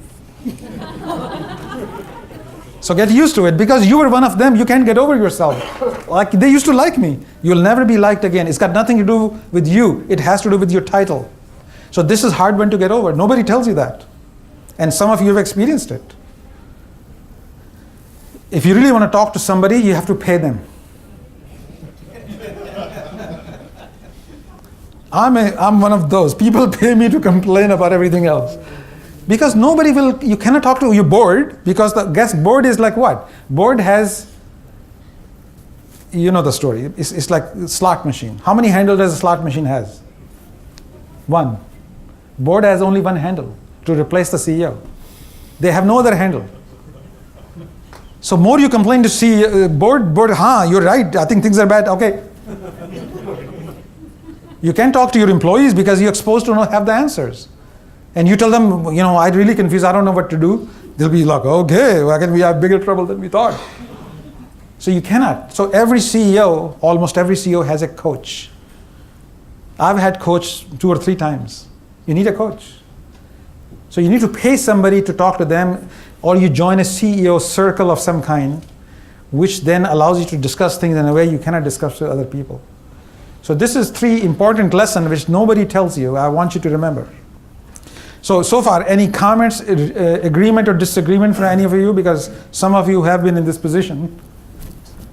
So get used to it, because you were one of them. You can't get over yourself. Like they used to like me. You'll never be liked again. It's got nothing to do with you. It has to do with your title. So this is hard one to get over. Nobody tells you that. And some of you have experienced it. If you really want to talk to somebody, you have to pay them. I'm one of those. People pay me to complain about everything else. Because nobody will, you cannot talk to, you're bored, because the board is like what? Board has, you know the story, it's like a slot machine. How many handles does a slot machine has? 1. Board has only 1 handle to replace the CEO. They have no other handle. So more you complain to CEO, board, you're right, I think things are bad, okay. You can't talk to your employees because you're supposed to not have the answers. And you tell them, I'm really confused, I don't know what to do. They'll be like, okay, why can we have bigger trouble than we thought? So you cannot. So every CEO, almost every CEO has a coach. I've had coach 2 or 3 times. You need a coach. So you need to pay somebody to talk to them, or you join a CEO circle of some kind, which then allows you to discuss things in a way you cannot discuss with other people. So this is 3 important lessons which nobody tells you. I want you to remember. So far, any comments, agreement or disagreement from any of you? Because some of you have been in this position.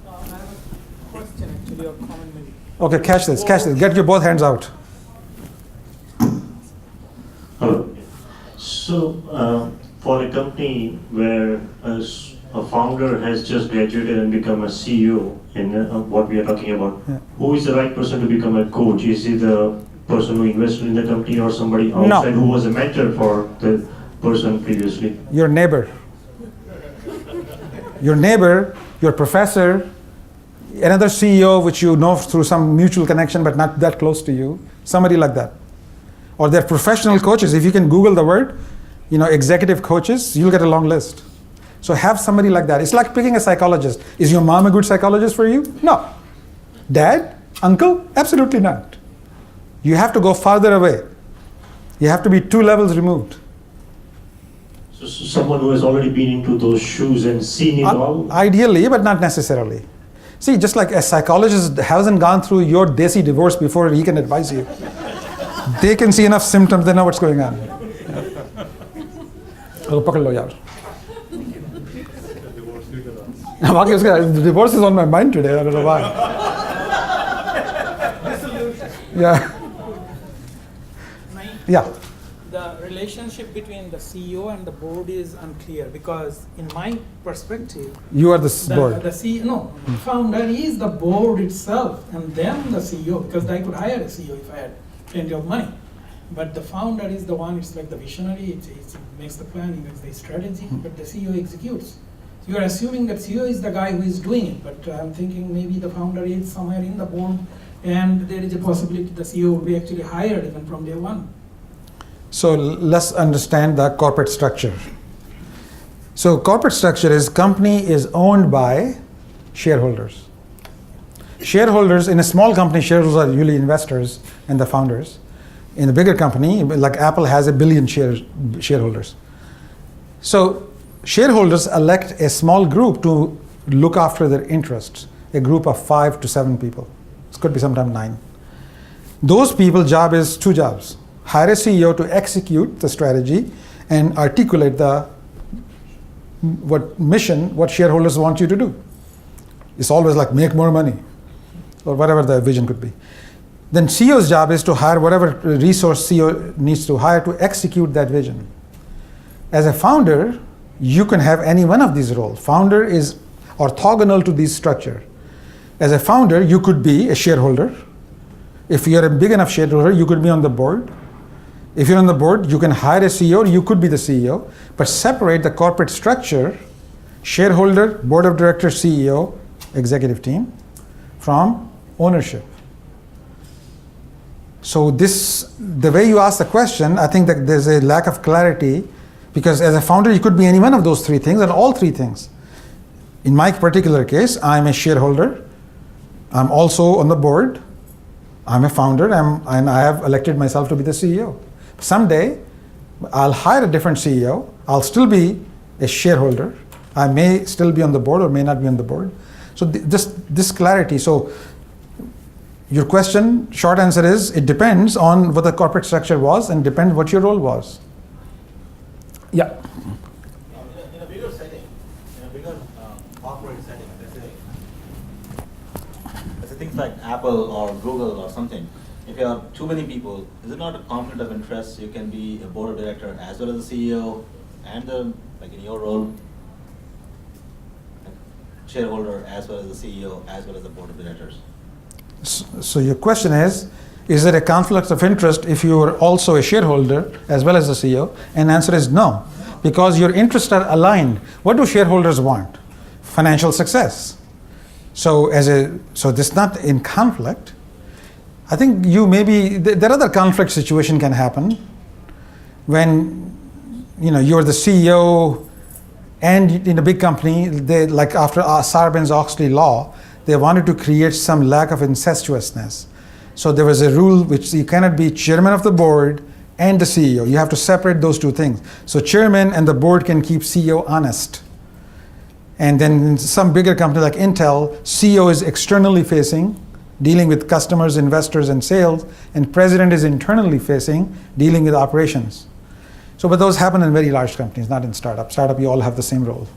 I have a question actually, or comment maybe. Okay, catch this. Get your both hands out. Hello. So, for a company where a founder has just graduated and become a CEO, in what we are talking about, who is the right person to become a coach? Is he the person who invested in the company or somebody outside who was a mentor for the person previously? Your neighbor. Your neighbor, your professor, another CEO which you know through some mutual connection but not that close to you, somebody like that. Or they're professional coaches. If you can Google the word, executive coaches, you'll get a long list. So have somebody like that. It's like picking a psychologist. Is your mom a good psychologist for you? No. Dad? Uncle? Absolutely not. You have to go farther away. You have to be 2 levels removed. So someone who has already been into those shoes and seen it all? Ideally, but not necessarily. See, just like a psychologist hasn't gone through your desi divorce before he can advise you. They can see enough symptoms, they know what's going on. The divorce is on my mind today, I don't know why. Yeah. Yeah. The relationship between the CEO and the board is unclear because, in my perspective, You are the board. The founder is the board itself, and then the CEO. Because I could hire a CEO if I had plenty of money, but the founder is the one. It's like the visionary. It makes the plan, it makes the strategy, but the CEO executes. So you are assuming that CEO is the guy who is doing it, but I'm thinking maybe the founder is somewhere in the board, and there is a possibility the CEO will be actually hired even from day one. So let's understand the corporate structure. So corporate structure is company is owned by shareholders. Shareholders in a small company, shareholders are usually investors and the founders. In a bigger company, like Apple has 1 billion shareholders. So shareholders elect a small group to look after their interests, a group of 5 to 7 people. It could be sometimes 9. Those people's job is 2 jobs. Hire a CEO to execute the strategy and articulate what shareholders want you to do. It's always like make more money or whatever the vision could be. Then CEO's job is to hire whatever resource CEO needs to hire to execute that vision. As a founder, you can have any one of these roles. Founder is orthogonal to this structure. As a founder, you could be a shareholder. If you're a big enough shareholder, you could be on the board. If you're on the board, you can hire a CEO, you could be the CEO, but separate the corporate structure, shareholder, board of directors, CEO, executive team, from ownership. So the way you ask the question, I think that there's a lack of clarity, because as a founder, you could be any one of those 3 things and all 3 things. In my particular case, I'm a shareholder, I'm also on the board, I'm a founder, and I have elected myself to be the CEO. Someday, I'll hire a different CEO, I'll still be a shareholder, I may still be on the board or may not be on the board. So this clarity. So your question, short answer is, it depends on what the corporate structure was and depends what your role was. Yeah. In a bigger setting, in a bigger corporate setting, let's say things like Apple or Google or something, if you have too many people, is it not a conflict of interest? You can be a board of director as well as a CEO and like in your role, shareholder as well as the CEO as well as the board of directors. So your question is it a conflict of interest if you are also a shareholder as well as the CEO? And the answer is no, because your interests are aligned. What do shareholders want? Financial success. So this is not in conflict. I think there are other conflict situation can happen when you're the CEO and in a big company, like after Sarbanes-Oxley law, they wanted to create some lack of incestuousness. So there was a rule which you cannot be chairman of the board and the CEO. You have to separate those 2 things. So chairman and the board can keep CEO honest. And then in some bigger company like Intel, CEO is externally facing, dealing with customers, investors, and sales, and president is internally facing, dealing with operations. So, but those happen in very large companies, not in startup. Startup, you all have the same role.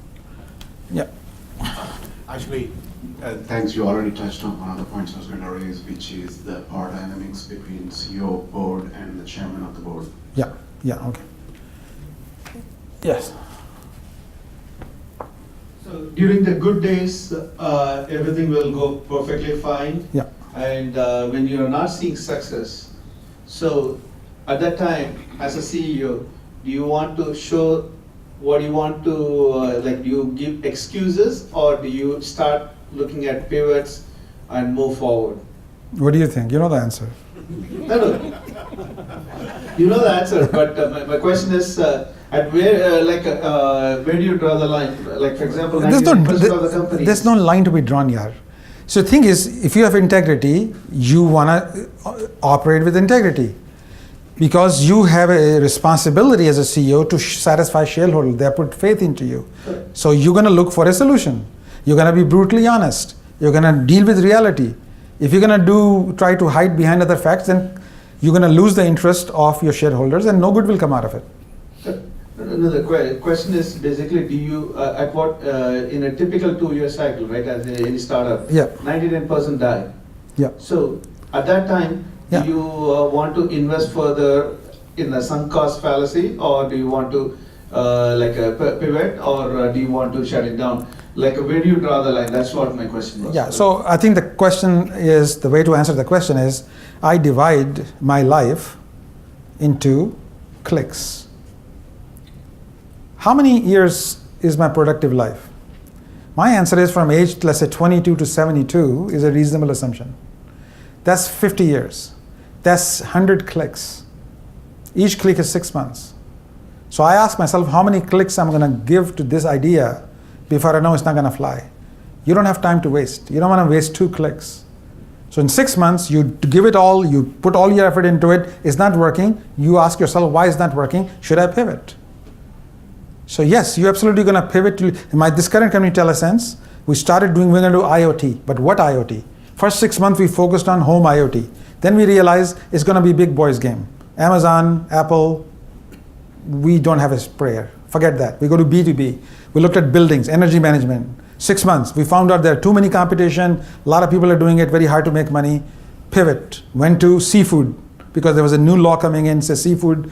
Yeah. Actually, thanks. You already touched on one of the points I was going to raise, which is the power dynamics between CEO, board, and the chairman of the board. Yeah. Yeah. Okay. Yes. So during the good days, everything will go perfectly fine. Yeah. And when you are not seeing success, so at that time, as a CEO, do you want to show what you want to, like, do you give excuses, or do you start looking at pivots and move forward? What do you think? You know the answer. No. You know the answer, but my question is, at where, where do you draw the line? Like, for example, 90% of the companies. There's no line to be drawn here. So the thing is, if you have integrity, you want to operate with integrity. Because you have a responsibility as a CEO to satisfy shareholders. They have put faith into you. So you're going to look for a solution. You're going to be brutally honest. You're going to deal with reality. If you're going to try to hide behind other facts, then you're going to lose the interest of your shareholders and no good will come out of it. No, the question is basically, do you, at what, in a typical 2-year cycle, right, as in any startup, 99% die. Yeah. So at that time, do you want to invest further in the sunk cost fallacy, or do you want to pivot, or do you want to shut it down? Like, where do you draw the line? That's what my question was. Yeah, so I think the question is, the way to answer the question is, I divide my life into clicks. How many years is my productive life? My answer is from age, let's say 22 to 72 is a reasonable assumption. That's 50 years. That's 100 clicks. Each click is 6 months. So I ask myself how many clicks I'm going to give to this idea before I know it's not going to fly. You don't have time to waste. You don't want to waste 2 clicks. So in 6 months, you give it all, you put all your effort into it, it's not working. You ask yourself, why is it not working? Should I pivot? So yes, you're absolutely going to pivot to, this current company, TeleSense, we're going to do IoT. But what IoT? First 6 months, we focused on home IoT. Then we realized it's going to be a big boys game. Amazon, Apple, we don't have a sprayer. Forget that. We go to B2B. We looked at buildings, energy management. 6 months, we found out there are too many competition. A lot of people are doing it, very hard to make money. Pivot. Went to seafood because there was a new law coming in, says seafood.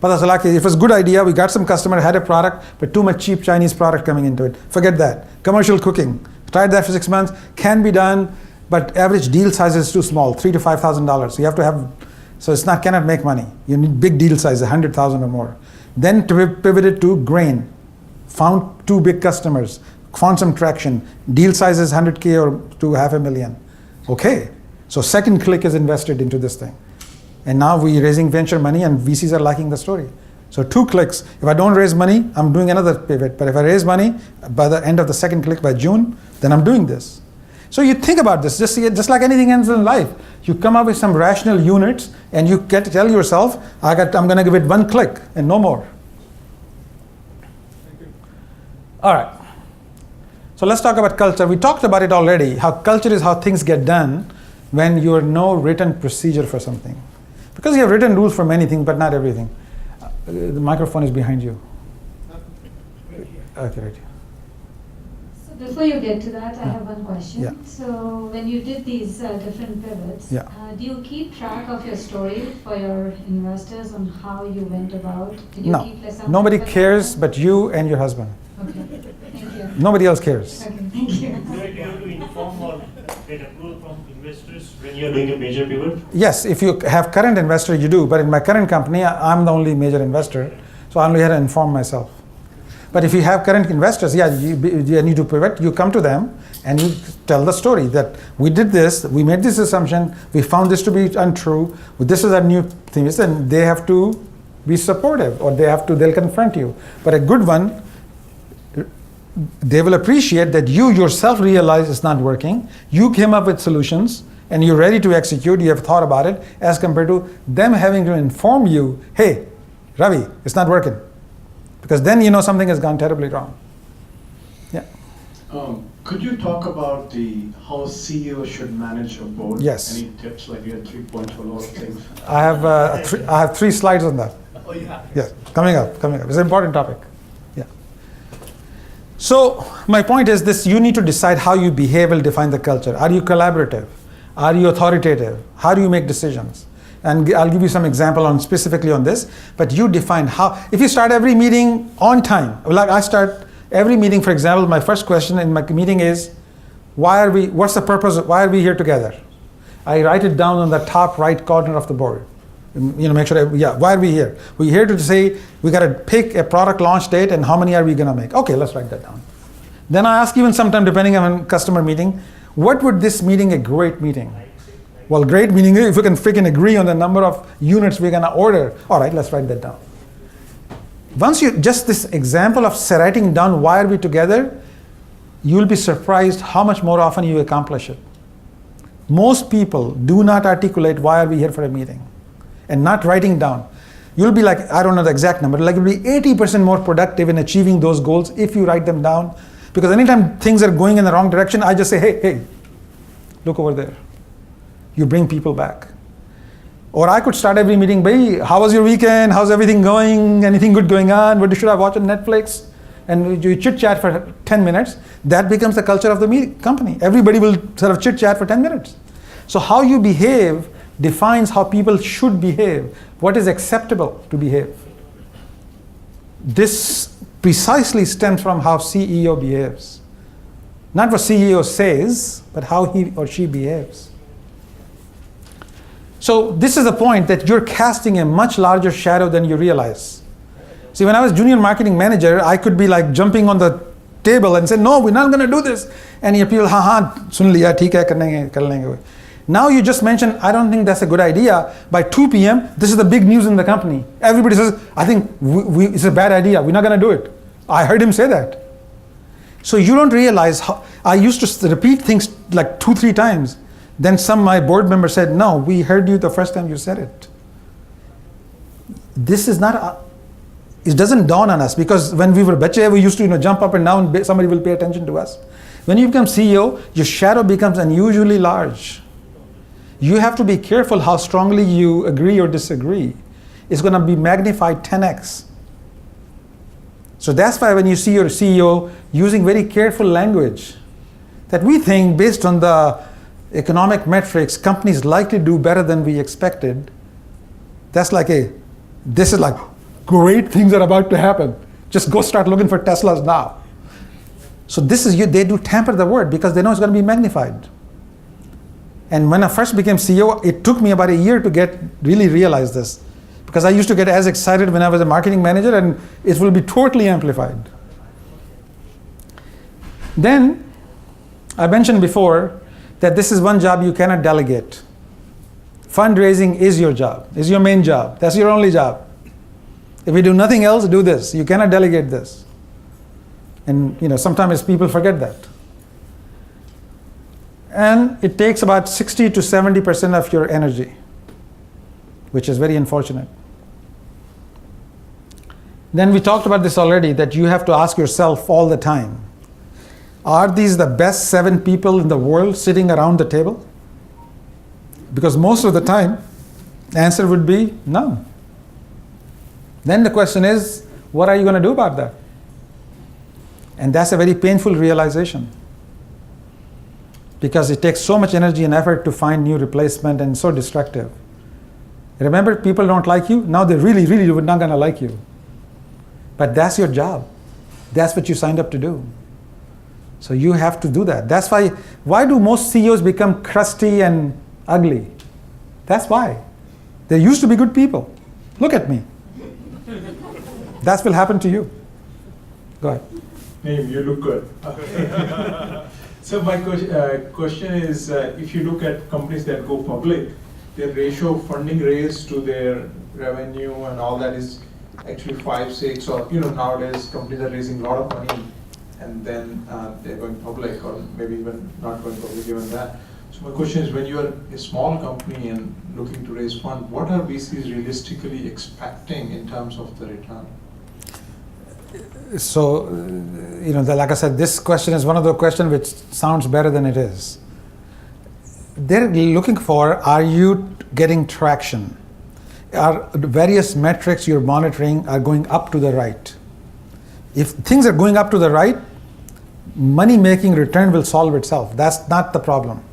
It was a good idea. We got some customer, had a product, but too much cheap Chinese product coming into it. Forget that. Commercial cooking. Tried that for 6 months. Can be done, but average deal size is too small, $3,000 to $5,000. You have to have, so it's not, cannot make money. You need big deal size, 100,000 or more. Then pivoted to grain. Found 2 big customers. Found some traction. Deal size is 100K or to $500,000. Okay. So second click is invested into this thing. And now we're raising venture money and VCs are liking the story. So 2 clicks. If I don't raise money, I'm doing another pivot. But if I raise money by the end of the second click by June, then I'm doing this. So you think about this, just like anything else in life. You come up with some rational units and you get to tell yourself, I'm going to give it 1 click and no more. All right. So let's talk about culture. We talked about it already, how culture is how things get done when you have no written procedure for something. Because you have written rules for many things, but not everything. The microphone is behind you. Okay, right. So before you get to that, I have one question. Yeah. So when you did these different pivots, Yeah. Do you keep track of your story for your investors on how you went about? Did you No, keep some nobody kind of a cares plan? but you and your husband. Okay, thank you. Nobody else cares. Okay, thank you. Do you have to inform or get approval from investors when you're doing a major pivot? Yes, if you have current investor, you do. But in my current company, I'm the only major investor, so I only had to inform myself. But if you have current investors, yeah, you need to pivot. You come to them and you tell the story that we did this, we made this assumption, we found this to be untrue. This is a new thing, and they have to be supportive, or they'll confront you. But a good one, they will appreciate that you yourself realize it's not working. You came up with solutions and you're ready to execute. You have thought about it, as compared to them having to inform you, hey, Ravi, it's not working. Because then you know something has gone terribly wrong. Yeah. Could you talk about how CEO should manage a board? Yes. Any tips? Like you had 3 points for a lot of things. I have 3 slides on that. Oh, yeah. Yes, coming up. It's an important topic. Yeah. So my point is this: you need to decide how you behave will define the culture. Are you collaborative? Are you authoritative? How do you make decisions? And I'll give you some example on specifically on this. But you define how. If you start every meeting on time, like I start every meeting, for example, my first question in my meeting is, what's the purpose? Why are we here together? I write it down on the top right corner of the board. Make sure, why are we here? We're here to say, we got to pick a product launch date and how many are we going to make? Okay, let's write that down. Then I ask even sometime, depending on customer meeting, what would this meeting a great meeting? Well, great meeting, if we can freaking agree on the number of units we're going to order, all right, let's write that down. Once just this example of writing down why are we together, you'll be surprised how much more often you accomplish it. Most people do not articulate why are we here for a meeting and not writing down. You'll be like, I don't know the exact number, like you'll be 80% more productive in achieving those goals if you write them down. Because anytime things are going in the wrong direction, I just say, hey, look over there. You bring people back. Or I could start every meeting by, how was your weekend? How's everything going? Anything good going on? What should I watch on Netflix? And you chit chat for 10 minutes. That becomes the culture of the company. Everybody will sort of chit chat for 10 minutes. So how you behave defines how people should behave. What is acceptable to behave? This precisely stems from how CEO behaves. Not what CEO says, but how he or she behaves. So this is the point that you're casting a much larger shadow than you realize. See, when I was junior marketing manager, I could be like jumping on the table and say, no, we're not going to do this. And people, sun liya, theek hai, kar lenge. Now you just mentioned, I don't think that's a good idea. By 2 p.m., this is the big news in the company. Everybody says, I think it's a bad idea. We're not going to do it. I heard him say that. So you don't realize how, I used to repeat things like 2-3 times. Then my board member said, no, we heard you the first time you said it. This is not, it doesn't dawn on us because when we were bache, we used to jump up and down, somebody will pay attention to us. When you become CEO, your shadow becomes unusually large. You have to be careful how strongly you agree or disagree. It's going to be magnified 10x. So that's why when you see your CEO using very careful language, that we think based on the economic metrics, companies likely do better than we expected. That's like this is like great things are about to happen. Just go start looking for Teslas now. So this is they do tamper the word because they know it's going to be magnified. And when I first became CEO, it took me about a year to really realize this. Because I used to get as excited when I was a marketing manager and it will be totally amplified. Then, I mentioned before that this is one job you cannot delegate. Fundraising is your job, is your main job. That's your only job. If you do nothing else, do this. You cannot delegate this. And sometimes people forget that. And it takes about 60 to 70% of your energy, which is very unfortunate. Then we talked about this already, that you have to ask yourself all the time, are these the best 7 people in the world sitting around the table? Because most of the time, the answer would be no. Then the question is, what are you going to do about that? And that's a very painful realization. Because it takes so much energy and effort to find new replacement and so destructive. Remember, people don't like you. Now they really, really are not going to like you. But that's your job. That's what you signed up to do. So you have to do that. That's why do most CEOs become crusty and ugly? That's why. They used to be good people. Look at me. That will happen to you. Go ahead. Name, you look good. So my question is, if you look at companies that go public, their ratio of funding raised to their revenue and all that is actually 5, 6, or nowadays companies are raising a lot of money and then they're going public, or maybe even not going public given that. So my question is, when you are a small company and looking to raise funds, what are VCs realistically expecting in terms of the return? So, like I said, this question is one of the questions which sounds better than it is. They're looking for, are you getting traction? Are various metrics you're monitoring are going up to the right? If things are going up to the right, money-making return will solve itself. That's not the problem.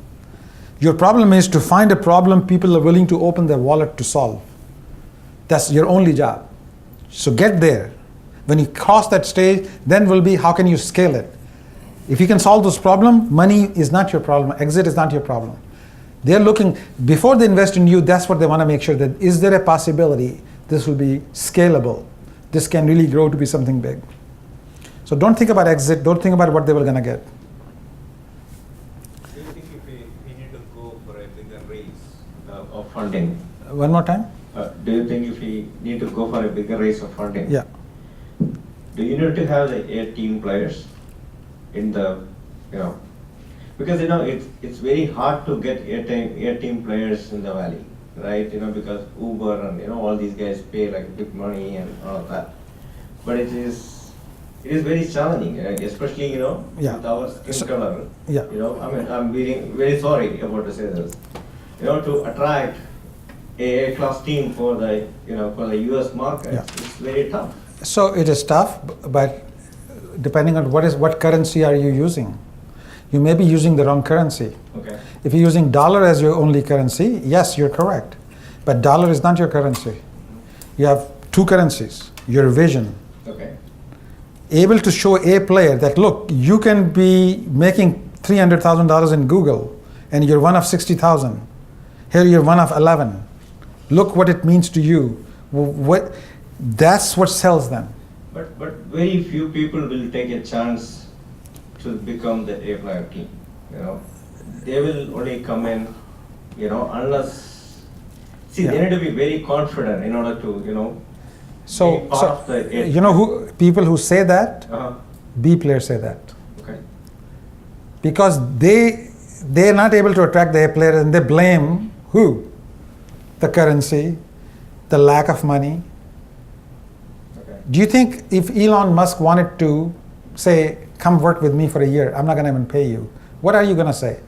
Your problem is to find a problem people are willing to open their wallet to solve. That's your only job. So get there. When you cross that stage, then will be how can you scale it? If you can solve this problem, money is not your problem, exit is not your problem. They're looking, before they invest in you, that's what they want to make sure that, is there a possibility this will be scalable? This can really grow to be something big. So don't think about exit, don't think about what they were going to get. Do you think if we need to go for a bigger raise of funding? One more time? Do you think if we need to go for a bigger raise of funding? Yeah. Do you need to have the A-team players in the, because it's very hard to get A-team players in the valley, right? Because Uber and all these guys pay like big money and all of that. But it is very challenging, especially with our skin color. Yeah. I'm being very sorry about to say this. To attract a class team for the for the US market, it's very tough. So it is tough, but depending on what currency are you using. You may be using the wrong currency. Okay. If you're using dollar as your only currency, yes, you're correct. But dollar is not your currency. You have two currencies, your vision. Okay. Able to show a player that, look, you can be making $300,000 in Google and you're one of 60,000. Here you're one of 11. Look what it means to you. That's what sells them. But very few people will take a chance to become the A-player team. They will only come in, unless they need to be very confident in order to, be part of the people who say that, B players say that. Okay. Because they're not able to attract the A player and they blame who? The currency, the lack of money. Do you think if Elon Musk wanted to say, come work with me for a year, I'm not going to even pay you, what are you going to say?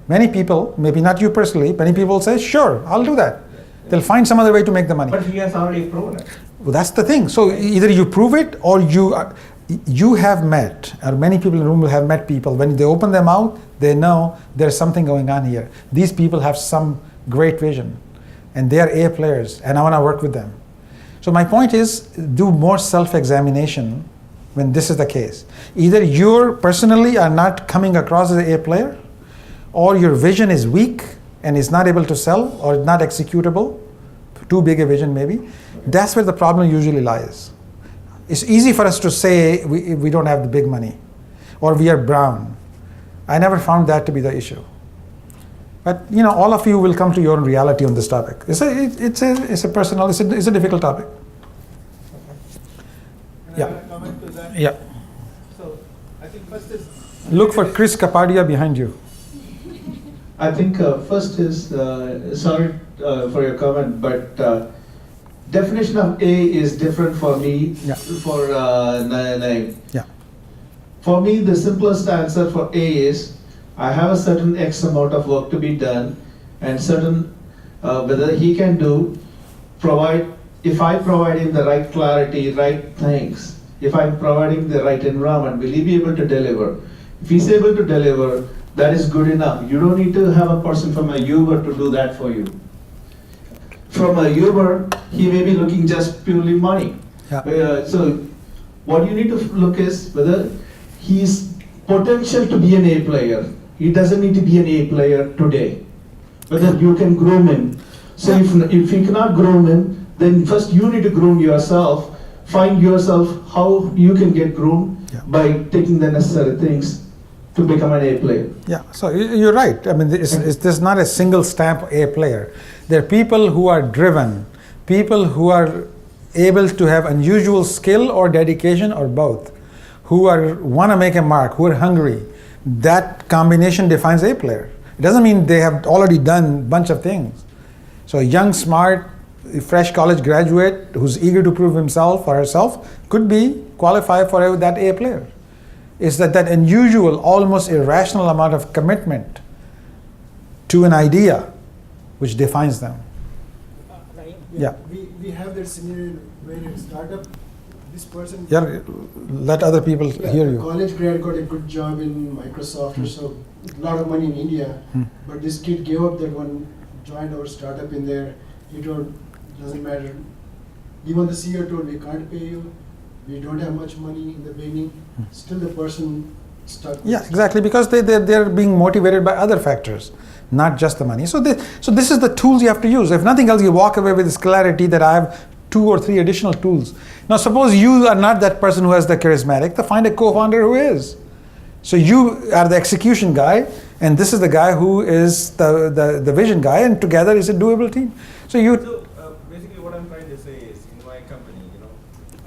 Many people, maybe not you personally, many people say, sure, I'll do that. They'll find some other way to make the money. But he has already proven it. Well, that's the thing. So either you prove it or you have met, or many people in the room will have met people. When they open their mouth, they know there's something going on here. These people have some great vision and they are A players and I want to work with them. So my point is, do more self-examination when this is the case. Either you personally are not coming across as an A player, or your vision is weak and is not able to sell, or not executable, too big a vision maybe. That's where the problem usually lies. It's easy for us to say we don't have the big money, or we are brown. I never found that to be the issue. But all of you will come to your own reality on this topic. It's a personal, it's a difficult topic. Can I comment to that? Yeah. So I think first is Look for Chris Kapadia behind you. I think first is, sorry for your comment, but definition of A is different for me, for Naim. Yeah. For me, the simplest answer for A is, I have a certain X amount of work to be done, and certain, whether he can do, if I provide him the right clarity, right things, if I'm providing the right environment, will he be able to deliver? If he's able to deliver, that is good enough. You don't need to have a person from a Uber to do that for you. From a Uber, he may be looking just purely money. Yeah. So what you need to look is whether he's potential to be an A player. He doesn't need to be an A player today. Whether you can groom him. So if you cannot groom him, then first you need to groom yourself. Find yourself how you can get groomed by taking the necessary things to become an A player. Yeah, so you're right. I mean, there's not a single stamp A player. There are people who are driven, people who are able to have unusual skill or dedication or both, who want to make a mark, who are hungry. That combination defines A player. It doesn't mean they have already done a bunch of things. So young, smart, a fresh college graduate who's eager to prove himself or herself could be qualified for that A player. It's that unusual, almost irrational amount of commitment to an idea which defines them. Yeah. We have that scenario where in startup, this person. Yeah, let other people hear you. College grad got a good job in Microsoft or so, a lot of money in India, but this kid gave up that one, joined our startup in there. He told, doesn't matter. Even the CEO told, we can't pay you. We don't have much money in the beginning. Still the person stuck. Yeah, exactly, because they're being motivated by other factors, not just the money. So this is the tools you have to use. If nothing else, you walk away with this clarity that I have 2 or 3 additional tools. Now suppose you are not that person who has the charismatic, then find a co-founder who is. So you are the execution guy, and this is the guy who is the vision guy, and together is a doable team. So basically what I'm trying to say is, in my company,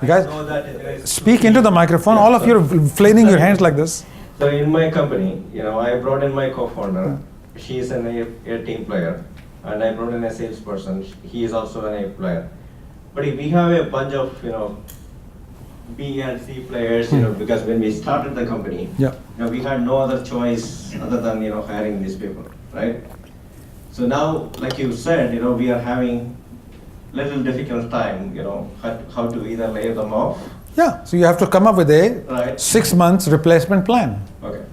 you guys, speak into the microphone. All of you are flailing your hands like this. So in my company, I brought in my co-founder. She is an A team player, and I brought in a salesperson. He is also an A player. But if we have a bunch of B and C players, because when we started the company, we had no other choice other than hiring these people, right? So now, like you said, we are having little difficult time, how to either lay them off. Yeah, so you have to come up with a 6 months replacement plan. Okay.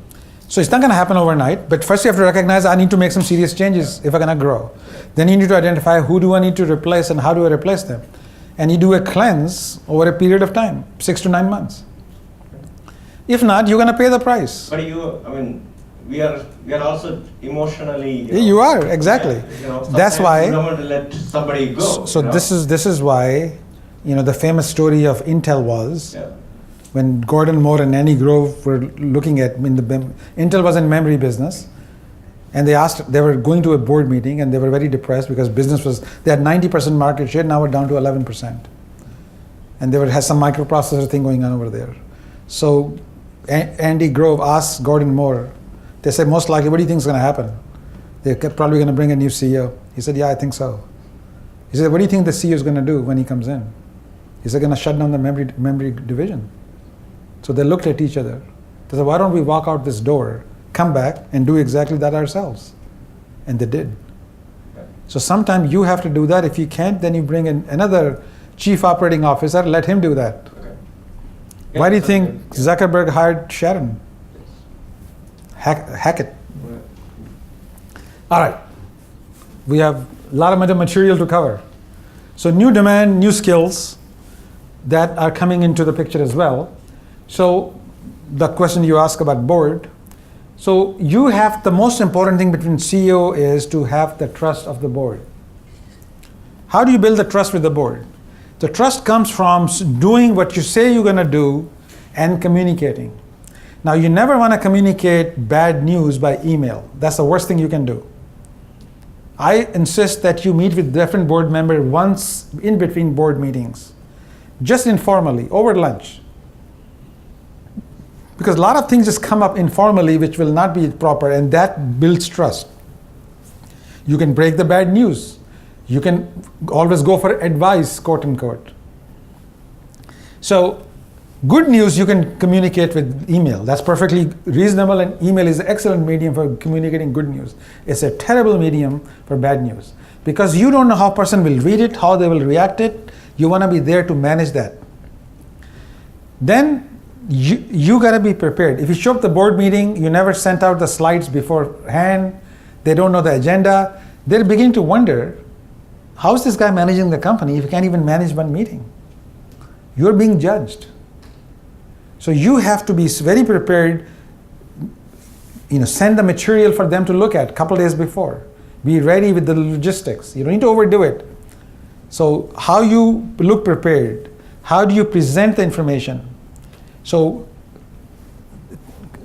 So it's not going to happen overnight, but first you have to recognize I need to make some serious changes if I'm going to grow. Then you need to identify who do I need to replace and how do I replace them. And you do a cleanse over a period of time, 6 to 9 months. If not, you're going to pay the price. But we are also emotionally. You are, exactly. That's why. You don't want to let somebody go. So this is why, the famous story of Intel was when Gordon Moore and Annie Grove were looking at Intel was in memory business, and they were going to a board meeting and they were very depressed because they had 90% market share, now we're down to 11%, and there has some microprocessor thing going on over there. So Andy Grove asked Gordon Moore. They said, most likely, what do you think is going to happen? They're probably going to bring a new CEO. He said, yeah, I think so. He said, what do you think the CEO is going to do when he comes in? He said, going to shut down the memory division. So they looked at each other. They said, why don't we walk out this door, come back, and do exactly that ourselves? And they did. So sometimes you have to do that. If you can't, then you bring in another chief operating officer, let him do that. Why do you think Zuckerberg hired Sharon? Hackett. All right. We have a lot of material to cover. So new demand, new skills that are coming into the picture as well. So the question you ask about board. So you have the most important thing between CEO is to have the trust of the board. How do you build the trust with the board? The trust comes from doing what you say you're going to do and communicating. Now, you never want to communicate bad news by email. That's the worst thing you can do. I insist that you meet with different board members once in between board meetings, just informally, over lunch. Because a lot of things just come up informally which will not be proper, and that builds trust. You can break the bad news. You can always go for advice, quote unquote. So, good news you can communicate with email. That's perfectly reasonable, and email is an excellent medium for communicating good news. It's a terrible medium for bad news because you don't know how a person will read it, how they will react it. You want to be there to manage that. Then you got to be prepared. If you show up the board meeting, you never sent out the slides beforehand, they don't know the agenda, they're beginning to wonder, how is this guy managing the company if he can't even manage one meeting? You're being judged. So you have to be very prepared, send the material for them to look at a couple days before. Be ready with the logistics. You don't need to overdo it. So how you look prepared, how do you present the information? So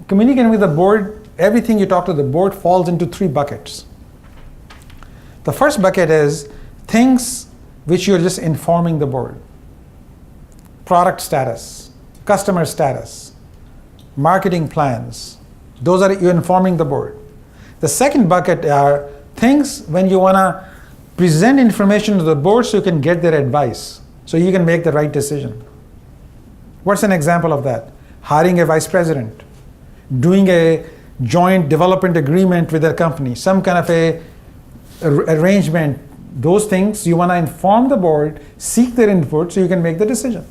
communicating with the board, everything you talk to the board falls into 3 buckets. The first bucket is things which you're just informing the board. Product status, customer status, marketing plans. Those are you're informing the board. The second bucket are things when you want to present information to the board so you can get their advice, so you can make the right decision. What's an example of that? Hiring a vice president, doing a joint development agreement with a company, some kind of a arrangement. Those things you want to inform the board, seek their input so you can make the decision.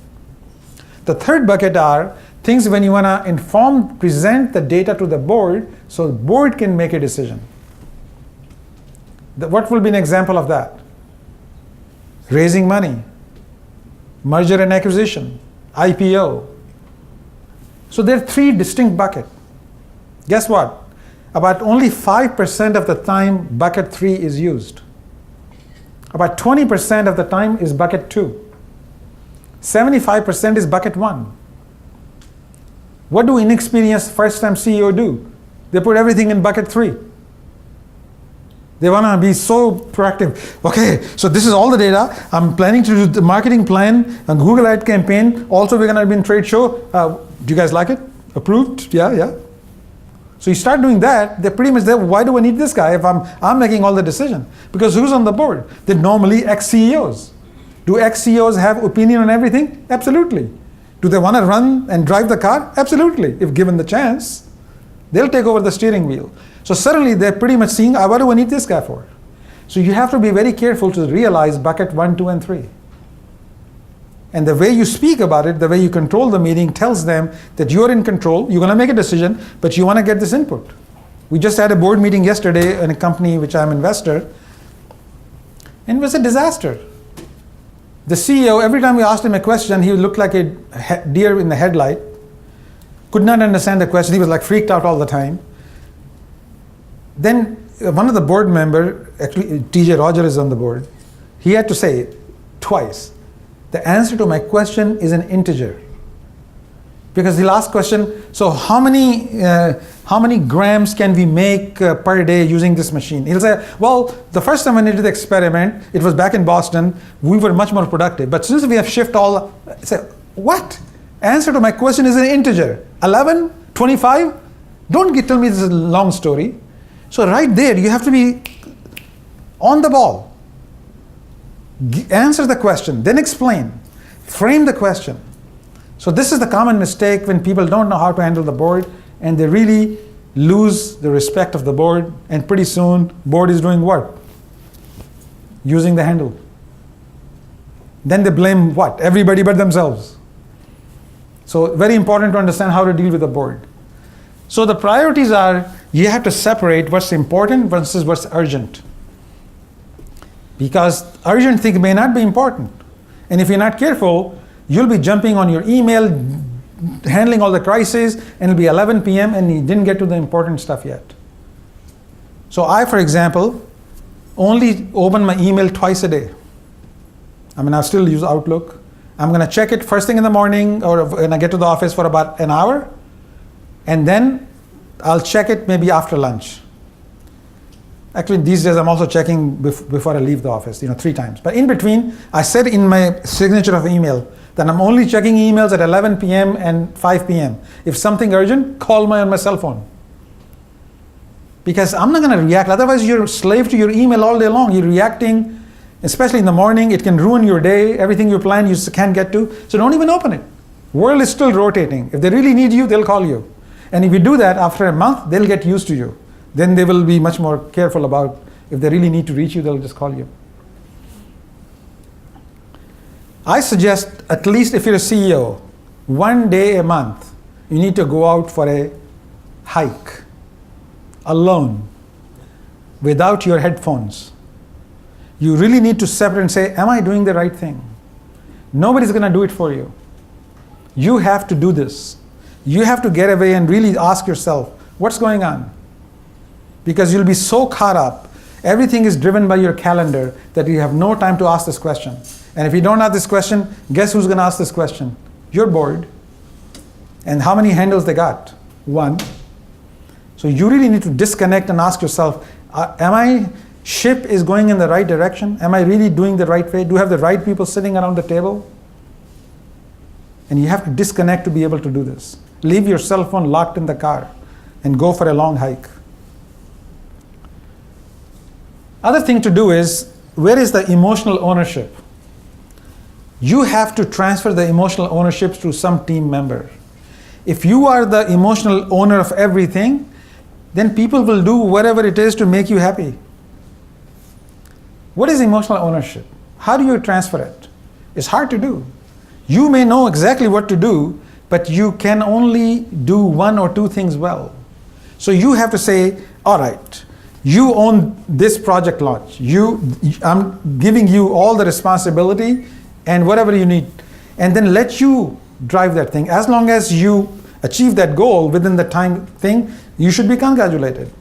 The third bucket are things when you want to present the data to the board so the board can make a decision. What will be an example of that? Raising money, merger and acquisition, IPO. So there are three distinct buckets. Guess what? About only 5% of the time bucket 3 is used. About 20% of the time is bucket 2. 75% is bucket 1. What do inexperienced first-time CEO do? They put everything in bucket 3. They want to be so proactive. Okay, so this is all the data. I'm planning to do the marketing plan, a Google ad campaign. Also, we're going to be in trade show. Do you guys like it? Approved? Yeah. So you start doing that, they're pretty much there. Why do I need this guy if I'm making all the decision? Because who's on the board? They're normally ex-CEOs. Do ex-CEOs have opinion on everything? Absolutely. Do they want to run and drive the car? Absolutely. If given the chance, they'll take over the steering wheel. So suddenly they're pretty much seeing, what do I need this guy for? So you have to be very careful to realize bucket 1, 2, and 3. And the way you speak about it, the way you control the meeting tells them that you're in control, you're going to make a decision, but you want to get this input. We just had a board meeting yesterday in a company which I'm an investor, and it was a disaster. The CEO, every time we asked him a question, he looked like a deer in the headlight, could not understand the question, he was like freaked out all the time. Then one of the board members, actually TJ Roger is on the board, he had to say it twice. The answer to my question is an integer. Because the last question, so how many grams can we make per day using this machine? He'll say, well, the first time I did the experiment, it was back in Boston, we were much more productive. But since we have shifted all, I say, what? Answer to my question is an integer. 11, 25? Don't tell me this is a long story. So right there, you have to be on the ball. Answer the question, then explain. Frame the question. So this is the common mistake when people don't know how to handle the board and they really lose the respect of the board, and pretty soon board is doing what? Using the handle. Then they blame what? Everybody but themselves. So very important to understand how to deal with the board. So the priorities are, you have to separate what's important versus what's urgent. Because urgent things may not be important. And if you're not careful, you'll be jumping on your email, handling all the crises, and it'll be 11 p.m. and you didn't get to the important stuff yet. So I, for example, only open my email twice a day. I still use Outlook. I'm going to check it first thing in the morning or when I get to the office for about an hour. And then I'll check it maybe after lunch. Actually, these days I'm also checking before I leave the office, 3 times. But in between, I said in my signature of email that I'm only checking emails at 11 p.m. and 5 p.m. If something urgent, call me on my cell phone. Because I'm not going to react. Otherwise, you're a slave to your email all day long. You're reacting, especially in the morning. It can ruin your day. Everything you plan, you can't get to. So don't even open it. World is still rotating. If they really need you, they'll call you. And if you do that, after a month, they'll get used to you. Then they will be much more careful about, if they really need to reach you, they'll just call you. I suggest, at least if you're a CEO, 1 day a month, you need to go out for a hike, alone, without your headphones. You really need to separate and say, am I doing the right thing? Nobody's going to do it for you. You have to do this. You have to get away and really ask yourself, what's going on? Because you'll be so caught up, everything is driven by your calendar that you have no time to ask this question. And if you don't ask this question, guess who's going to ask this question? Your board. And how many handles they got? 1. So you really need to disconnect and ask yourself, ship is going in the right direction? Am I really doing the right way? Do I have the right people sitting around the table? And you have to disconnect to be able to do this. Leave your cell phone locked in the car and go for a long hike. Other thing to do is, where is the emotional ownership? You have to transfer the emotional ownership to some team member. If you are the emotional owner of everything, then people will do whatever it is to make you happy. What is emotional ownership? How do you transfer it? It's hard to do. You may know exactly what to do, but you can only do one or two things well. So you have to say, all right, you own this project launch. I'm giving you all the responsibility and whatever you need, and then let you drive that thing. As long as you achieve that goal within the time thing, you should be congratulated.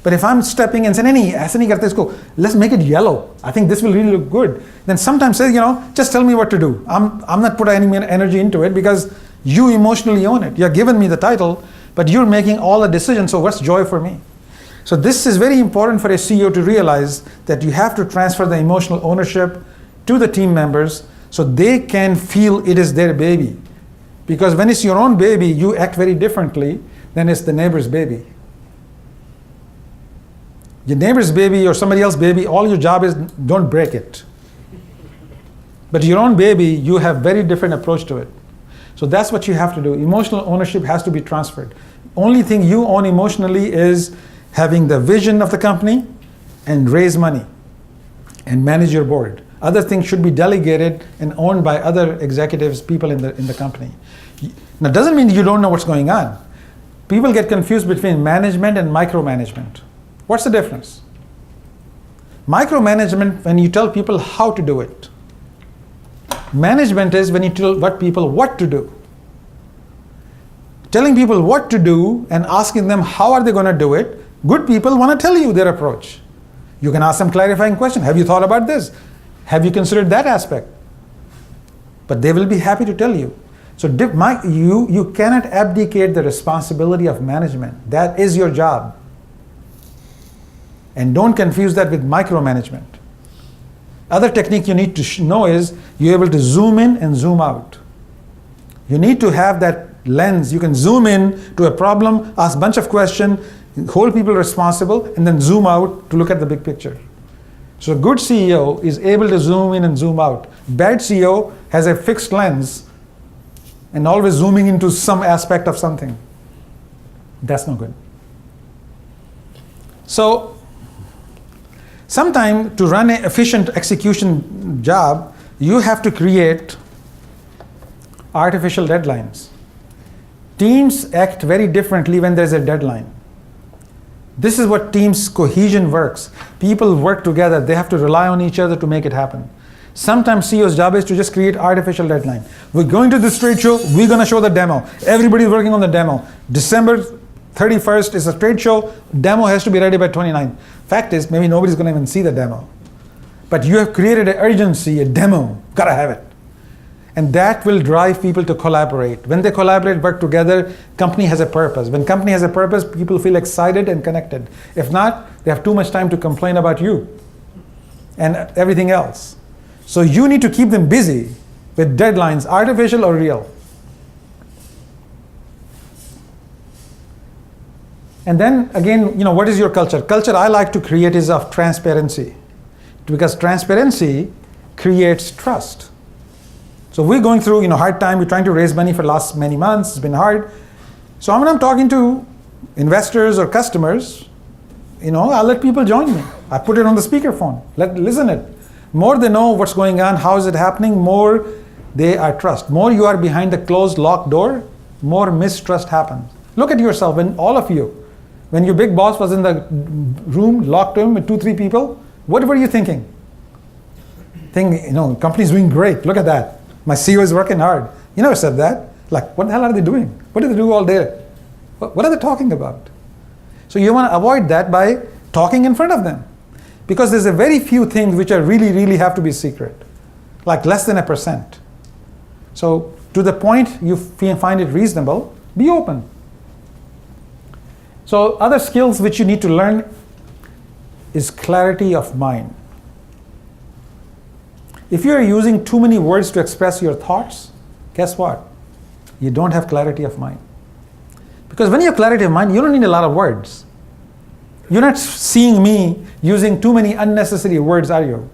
But if I'm stepping and saying, ऐसे नहीं करते इसको, let's make it yellow. I think this will really look good. Then sometimes say, just tell me what to do. I'm not putting any more energy into it because you emotionally own it. You're giving me the title, but you're making all the decisions, so what's joy for me? So this is very important for a CEO to realize that you have to transfer the emotional ownership to the team members so they can feel it is their baby. Because when it's your own baby, you act very differently than it's the neighbor's baby. Your neighbor's baby or somebody else's baby, all your job is don't break it. But your own baby, you have very different approach to it. So that's what you have to do. Emotional ownership has to be transferred. Only thing you own emotionally is having the vision of the company and raise money and manage your board. Other things should be delegated and owned by other executives, people in the company. Now, doesn't mean you don't know what's going on. People get confused between management and micromanagement. What's the difference? Micromanagement, when you tell people how to do it. Management is when you tell people what to do. Telling people what to do and asking them how are they going to do it, good people want to tell you their approach. You can ask them clarifying question. Have you thought about this? Have you considered that aspect? But they will be happy to tell you. So you cannot abdicate the responsibility of management. That is your job. And don't confuse that with micromanagement. Other technique you need to know is you're able to zoom in and zoom out. You need to have that lens. You can zoom in to a problem, ask a bunch of questions, hold people responsible, and then zoom out to look at the big picture. So a good CEO is able to zoom in and zoom out. Bad CEO has a fixed lens and always zooming into some aspect of something. That's no good. So sometimes to run an efficient execution job, you have to create artificial deadlines. Teams act very differently when there's a deadline. This is what teams cohesion works. People work together. They have to rely on each other to make it happen. Sometimes CEO's job is to just create artificial deadline. We're going to this trade show. We're going to show the demo. Everybody's working on the demo. December 31st is a trade show. Demo has to be ready by 29th. Fact is, maybe nobody's going to even see the demo. But you have created an urgency, a demo. Gotta have it. And that will drive people to collaborate. When they collaborate, work together, company has a purpose. When company has a purpose, people feel excited and connected. If not, they have too much time to complain about you and everything else. So you need to keep them busy with deadlines, artificial or real. And then again, what is your culture? Culture I like to create is of transparency. Because transparency creates trust. So we're going through hard time. We're trying to raise money for the last many months. It's been hard. So when I'm talking to investors or customers, I'll let people join me. I put it on the speakerphone. Listen it. More they know what's going on, how is it happening, more they are trust. More you are behind the closed, locked door, more mistrust happens. Look at yourself, when all of you, when your big boss was in the room, locked room with 2-3 people, what were you thinking? Company's doing great, look at that. My CEO is working hard. You never said that. Like, what the hell are they doing? What do they do all day? What are they talking about? So you want to avoid that by talking in front of them. Because there's a very few things which are really, really have to be secret. Like less than 1%. So to the point you find it reasonable, be open. So other skills which you need to learn is clarity of mind. If you are using too many words to express your thoughts, guess what? You don't have clarity of mind. Because when you have clarity of mind, you don't need a lot of words. You're not seeing me using too many unnecessary words, are you?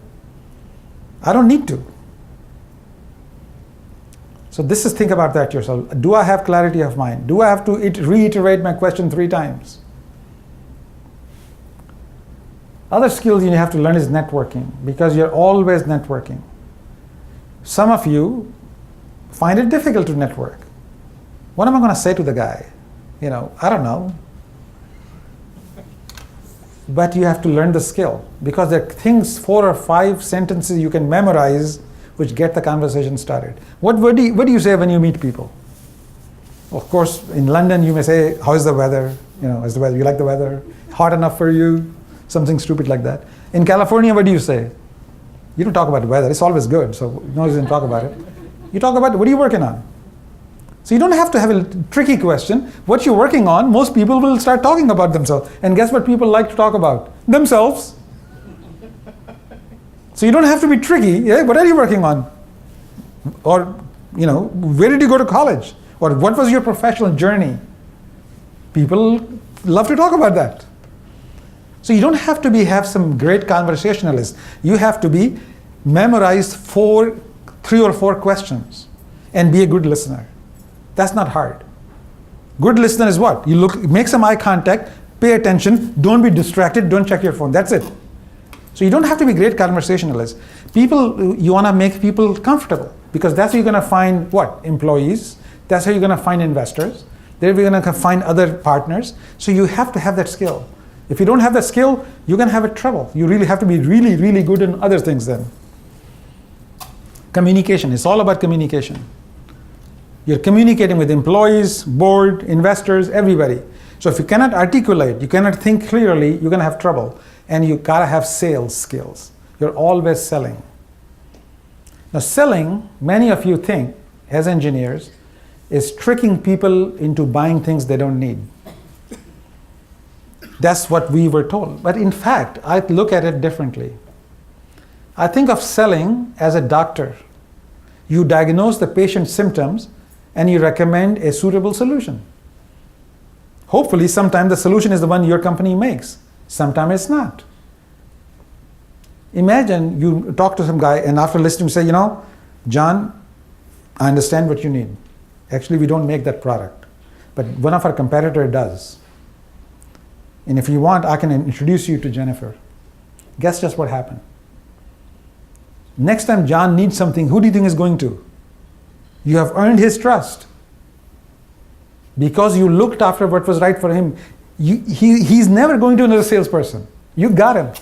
I don't need to. So think about that yourself. Do I have clarity of mind? Do I have to reiterate my question 3 times? Other skills you have to learn is networking, because you're always networking. Some of you find it difficult to network. What am I going to say to the guy? I don't know. But you have to learn the skill, because there are things, 4 or 5 sentences you can memorize which get the conversation started. What do you say when you meet people? Of course, in London you may say, how is the weather? Is the weather, you like the weather? Hot enough for you? Something stupid like that. In California, what do you say? You don't talk about the weather, it's always good, so no reason to talk about it. You talk about, what are you working on? So you don't have to have a tricky question. What you're working on, most people will start talking about themselves. And guess what people like to talk about? Themselves. So you don't have to be tricky. Yeah? What are you working on? Or, where did you go to college? Or what was your professional journey? People love to talk about that. So you don't have to have some great conversationalist. You have to be memorize 3 or 4 questions and be a good listener. That's not hard. Good listener is what? You make some eye contact, pay attention, don't be distracted, don't check your phone. That's it. So you don't have to be great conversationalist. You want to make people comfortable, because that's how you're going to find what? Employees. That's how you're going to find investors. There you're going to find other partners. So you have to have that skill. If you don't have that skill, you're going to have trouble. You really have to be really, really good in other things then. Communication. It's all about communication. You're communicating with employees, board, investors, everybody. So if you cannot articulate, you cannot think clearly, you're going to have trouble. And you got to have sales skills. You're always selling. Now selling, many of you think, as engineers, is tricking people into buying things they don't need. That's what we were told. But in fact, I look at it differently. I think of selling as a doctor. You diagnose the patient's symptoms and you recommend a suitable solution. Hopefully, sometimes the solution is the one your company makes. Sometimes it's not. Imagine you talk to some guy and after listening you say, John, I understand what you need. Actually, we don't make that product, but one of our competitor does. And if you want, I can introduce you to Jennifer. Guess just what happened? Next time John needs something, who do you think is going to? You have earned his trust. Because you looked after what was right for him. He's never going to another salesperson. You got him.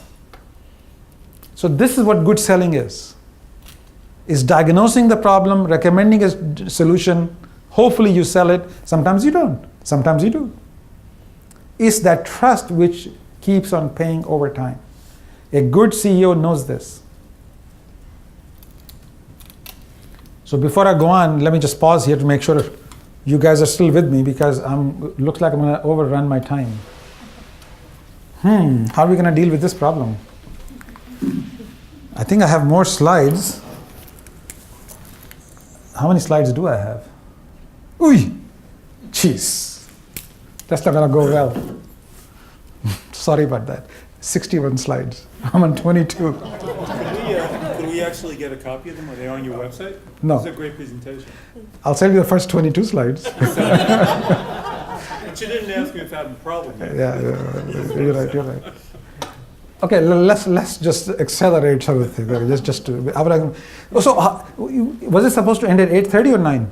So this is what good selling is diagnosing the problem, recommending a solution. Hopefully you sell it. Sometimes you don't. Sometimes you do. It's that trust which keeps on paying over time. A good CEO knows this. So before I go on, let me just pause here to make sure you guys are still with me, because looks like I'm going to overrun my time. How are we going to deal with this problem? I think I have more slides. How many slides do I have? Ooh, jeez. That's not going to go well. Sorry about that. 61 slides. I'm on 22. Could we actually get a copy of them? Are they on your website? No. It's a great presentation. I'll send you the first 22 slides. But you didn't ask me if I had a problem. Yeah, you're right. Okay, let's just accelerate some of the things. So, was it supposed to end at 8:30 or 9?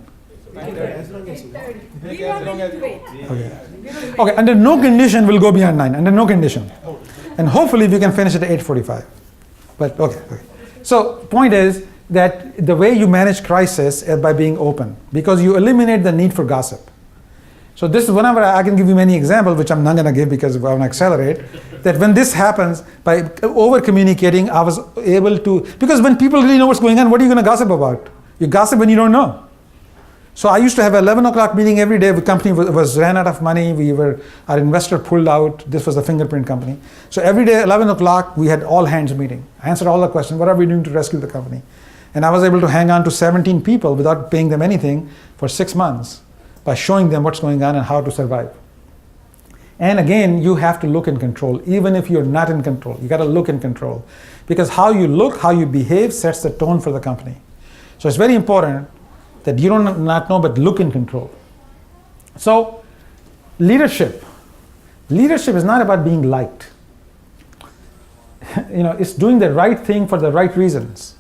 Okay, under no condition we'll go beyond 9, under no condition. And hopefully we can finish at 8:45. But okay. So point is that the way you manage crisis is by being open, because you eliminate the need for gossip. So this is whenever I can give you many examples, which I'm not going to give because I want to accelerate, that when this happens, by over communicating, I was able to, because when people really know what's going on, what are you going to gossip about? You gossip when you don't know. So I used to have an 11 o'clock meeting every day. The company ran out of money. Our investor pulled out. This was the fingerprint company. So every day, 11 o'clock, we had all hands meeting. I answered all the questions. What are we doing to rescue the company? And I was able to hang on to 17 people without paying them anything for 6 months by showing them what's going on and how to survive. And again, you have to look in control, even if you're not in control. You got to look in control. Because how you look, how you behave sets the tone for the company. So it's very important that you don't not know, but look in control. So leadership. Leadership is not about being liked. It's doing the right thing for the right reasons.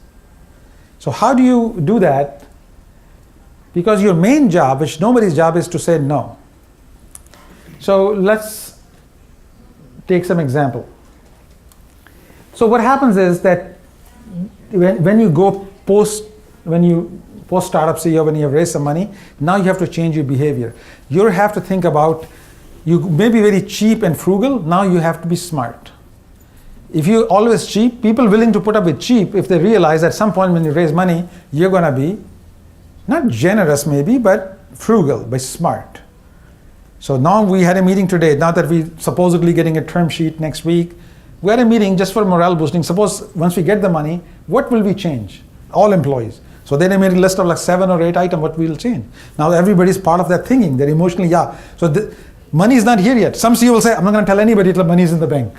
So how do you do that? Because your main job, which nobody's job, is to say no. So let's take some example. So what happens is that when you post startup CEO, when you have raised some money, now you have to change your behavior. You have to think about, you may be very cheap and frugal, now you have to be smart. If you're always cheap, people willing to put up with cheap, if they realize at some point when you raise money, you're going to be not generous maybe, but frugal, but smart. So now we had a meeting today, now that we're supposedly getting a term sheet next week, we had a meeting just for morale boosting. Suppose once we get the money, what will we change? All employees. So then they made a list of like 7 or 8 items what we'll change. Now everybody's part of that thinking. They're emotionally, yeah. So the money is not here yet. Some CEO will say, I'm not going to tell anybody till money is in the bank.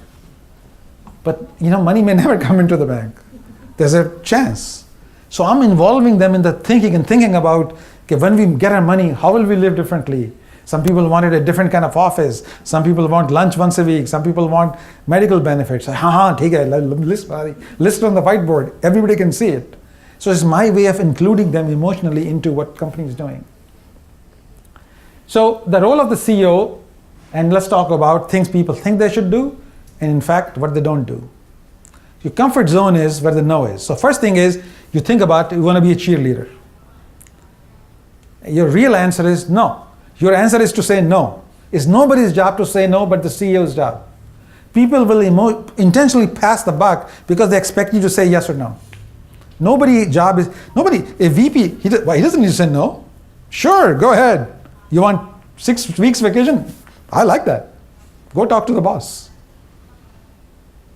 But money may never come into the bank. There's a chance. So I'm involving them in the thinking and thinking about, okay, when we get our money, how will we live differently? Some people wanted a different kind of office. Some people want lunch once a week. Some people want medical benefits. Take it, list on the whiteboard. Everybody can see it. So it's my way of including them emotionally into what company is doing. So the role of the CEO, and let's talk about things people think they should do, and in fact, what they don't do. Your comfort zone is where the no is. So first thing is, you think about, you want to be a cheerleader. Your real answer is no. Your answer is to say no. It's nobody's job to say no, but the CEO's job. People will intentionally pass the buck because they expect you to say yes or no. A VP, he doesn't need to say no. Sure, go ahead. You want 6 weeks vacation? I like that. Go talk to the boss.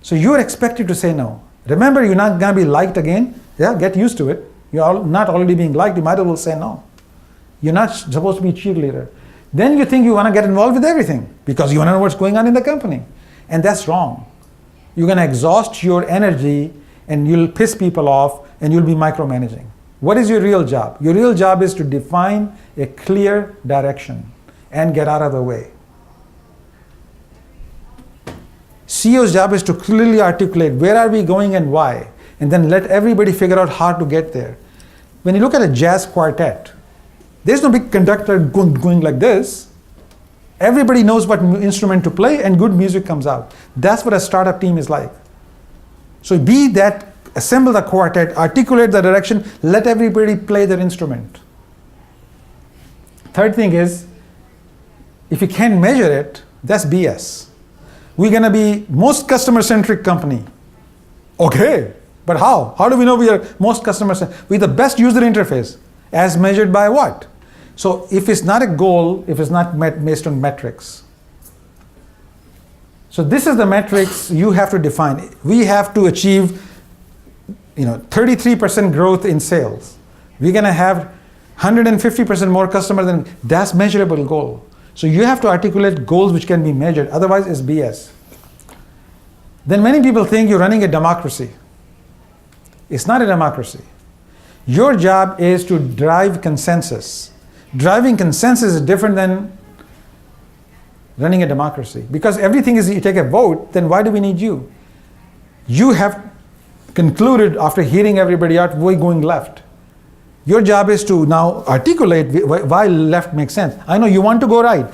So you're expected to say no. Remember, you're not going to be liked again. Yeah, get used to it. You're not already being liked, you might as well say no. You're not supposed to be a cheerleader. Then you think you want to get involved with everything because you want to know what's going on in the company. And that's wrong. You're going to exhaust your energy and you'll piss people off and you'll be micromanaging. What is your real job? Your real job is to define a clear direction and get out of the way. CEO's job is to clearly articulate where are we going and why, and then let everybody figure out how to get there. When you look at a jazz quartet, there's no big conductor going like this. Everybody knows what instrument to play and good music comes out. That's what a startup team is like. So be that, assemble the quartet, articulate the direction, let everybody play their instrument. Third thing is, if you can't measure it, that's BS. We're going to be most customer-centric company. Okay, but how? How do we know we are most customer-centric? We're the best user interface, as measured by what? So if it's not a goal, if it's not based on metrics. So this is the metrics you have to define. We have to achieve 33% growth in sales. We're going to have 150% more customers than, that's measurable goal. So you have to articulate goals which can be measured, otherwise it's BS. Then many people think you're running a democracy. It's not a democracy. Your job is to drive consensus. Driving consensus is different than running a democracy. Because everything is, you take a vote, then why do we need you? You have concluded after hearing everybody out, we're going left. Your job is to now articulate why left makes sense. I know you want to go right.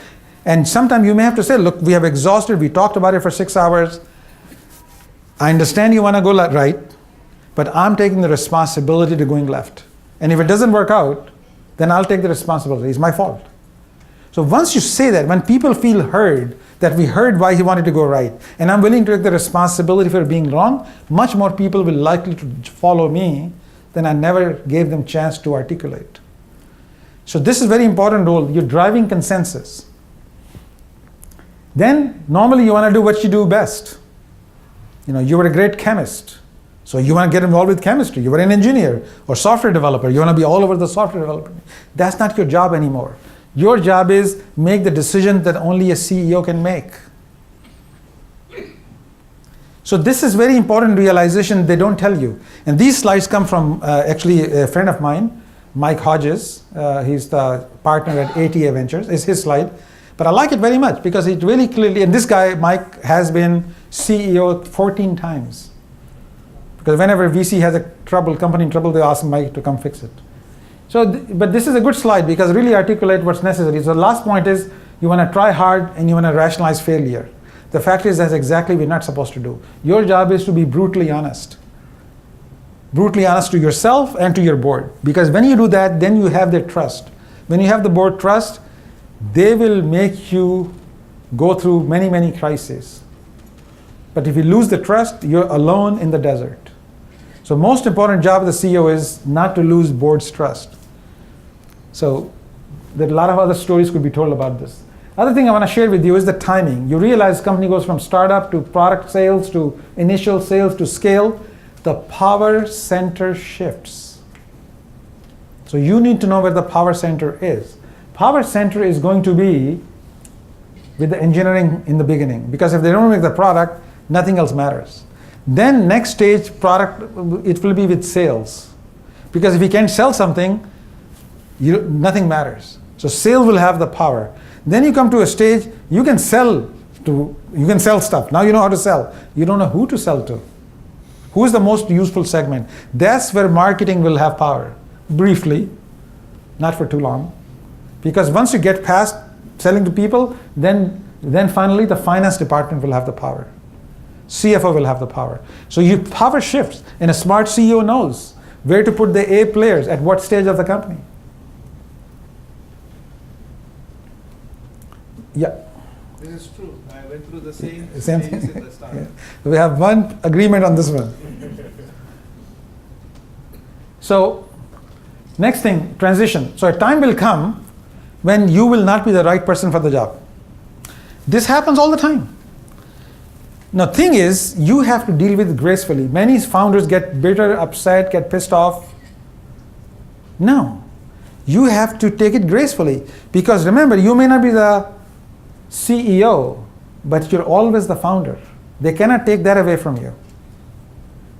And sometimes you may have to say, look, we have exhausted, we talked about it for 6 hours. I understand you want to go right, but I'm taking the responsibility to going left. And if it doesn't work out, then I'll take the responsibility. It's my fault. So once you say that, when people feel heard, that we heard why he wanted to go right, and I'm willing to take the responsibility for being wrong, much more people will likely to follow me than I never gave them chance to articulate. So this is a very important role. You're driving consensus. Then normally you want to do what you do best. You were a great chemist, so you want to get involved with chemistry. You were an engineer or software developer. You want to be all over the software development. That's not your job anymore. Your job is make the decision that only a CEO can make. So this is very important realization they don't tell you. And these slides come from actually a friend of mine, Mike Hodges. He's the partner at ATA Ventures. It's his slide. But I like it very much because it really clearly, and this guy, Mike, has been CEO 14 times. Because whenever VC has a company in trouble, they ask Mike to come fix it. So, but this is a good slide because it really articulate what's necessary. So the last point is you want to try hard and you want to rationalize failure. The fact is that's exactly what we're not supposed to do. Your job is to be brutally honest. Brutally honest to yourself and to your board. Because when you do that, then you have their trust. When you have the board trust, they will make you go through many, many crises. But if you lose the trust, you're alone in the desert. So most important job of the CEO is not to lose board's trust. So there are a lot of other stories could be told about this. Other thing I want to share with you is the timing. You realize company goes from startup to product sales to initial sales to scale. The power center shifts. So you need to know where the power center is. Power center is going to be with the engineering in the beginning, because if they don't make the product, nothing else matters. Then next stage product, it will be with sales. Because if you can't sell something, nothing matters. So sales will have the power. Then you come to a stage, you can sell stuff. Now you know how to sell. You don't know who to sell to. Who is the most useful segment? That's where marketing will have power. Briefly, not for too long. Because once you get past selling to people, then finally the finance department will have the power. CFO will have the power. So your power shifts, and a smart CEO knows where to put the A players at what stage of the company. Yeah. This is true. I went through the same thing. at the start. Yeah. We have one agreement on this one. So, next thing, transition. So a time will come when you will not be the right person for the job. This happens all the time. Now, thing is, you have to deal with it gracefully. Many founders get bitter, upset, get pissed off. No. You have to take it gracefully. Because remember, you may not be the CEO, but you're always the founder. They cannot take that away from you.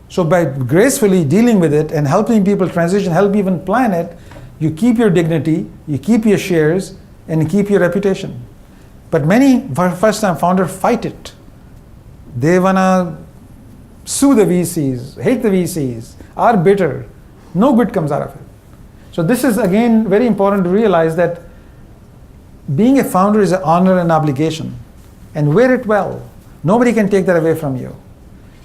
So by gracefully dealing with it and helping people transition, help even plan it, you keep your dignity, you keep your shares, and you keep your reputation. But many first-time founders fight it. They want to sue the VCs, hate the VCs, are bitter. No good comes out of it. So this is, again, very important to realize that being a founder is an honor and obligation. And wear it well. Nobody can take that away from you.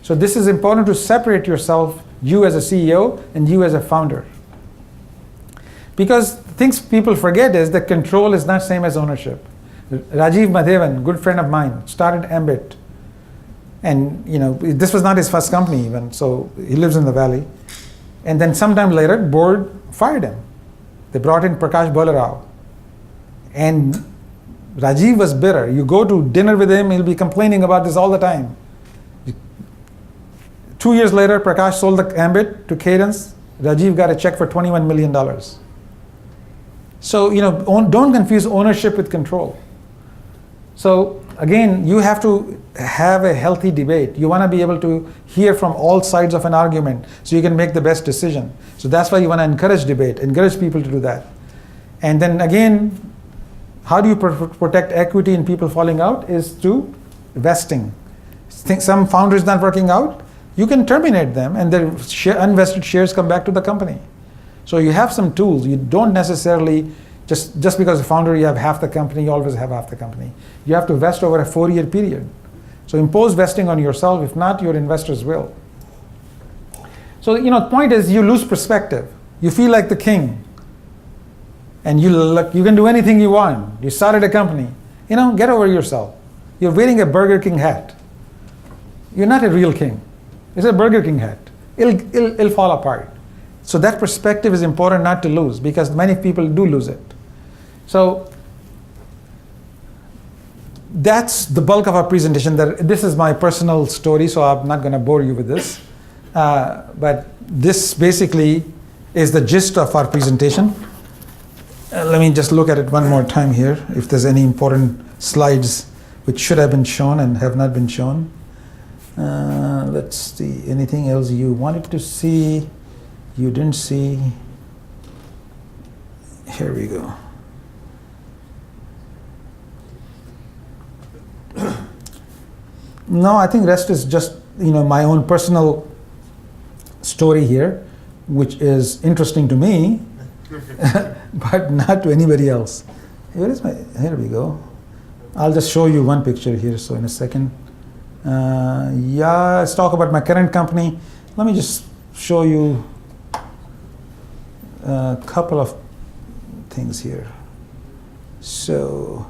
So this is important to separate yourself, you as a CEO and you as a founder. Because things people forget is that control is not same as ownership. Rajiv Madhavan, good friend of mine, started Ambit. And this was not his first company even, so he lives in the valley. And then sometime later, board fired him. They brought in Prakash Bolarao. And Rajiv was bitter. You go to dinner with him, he'll be complaining about this all the time. 2 years later, Prakash sold the Ambit to Cadence. Rajiv got a check for $21 million. So, don't confuse ownership with control. So, again, you have to have a healthy debate. You want to be able to hear from all sides of an argument so you can make the best decision. So that's why you want to encourage debate, encourage people to do that. And then again, how do you protect equity in people falling out is through vesting. Some founders not working out, you can terminate them and their unvested shares come back to the company. So you have some tools. You don't necessarily, just because a founder you have half the company, you always have half the company. You have to vest over a 4-year period. So impose vesting on yourself. If not, your investors will. So the point is you lose perspective. You feel like the king. And you can do anything you want. You started a company. Get over yourself. You're wearing a Burger King hat. You're not a real king. It's a Burger King hat. It'll fall apart. So that perspective is important not to lose because many people do lose it. So that's the bulk of our presentation. This is my personal story, so I'm not going to bore you with this. But this basically is the gist of our presentation. Let me just look at it one more time here, if there's any important slides which should have been shown and have not been shown. Let's see, anything else you wanted to see, you didn't see. Here we go. No, I think rest is just, my own personal story here, which is interesting to me, but not to anybody else. Here we go. I'll just show you one picture here, so in a second. Let's talk about my current company. Let me just show you a couple of things here. So,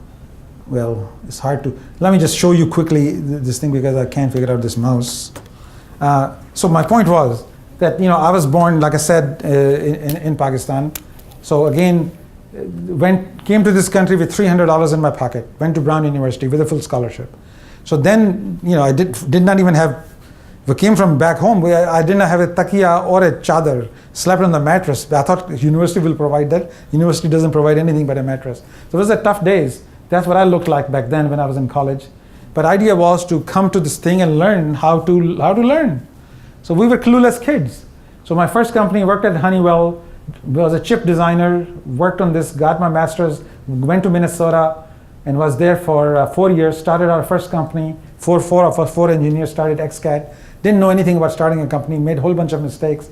well, it's hard to, let me just show you quickly this thing because I can't figure out this mouse. So my point was that, I was born, like I said, in Pakistan. So again, came to this country with $300 in my pocket, went to Brown University with a full scholarship. So then, I did not even have, we came from back home, I didn't have a takiya or a chadar, slept on the mattress. I thought university will provide that. University doesn't provide anything but a mattress. So it was a tough days. That's what I looked like back then when I was in college. But idea was to come to this thing and learn how to learn. So we were clueless kids. So my first company, worked at Honeywell, was a chip designer, worked on this, got my master's, went to Minnesota, and was there for 4 years, started our first company. Four of us, 4 engineers, started XCAD. Didn't know anything about starting a company, made a whole bunch of mistakes.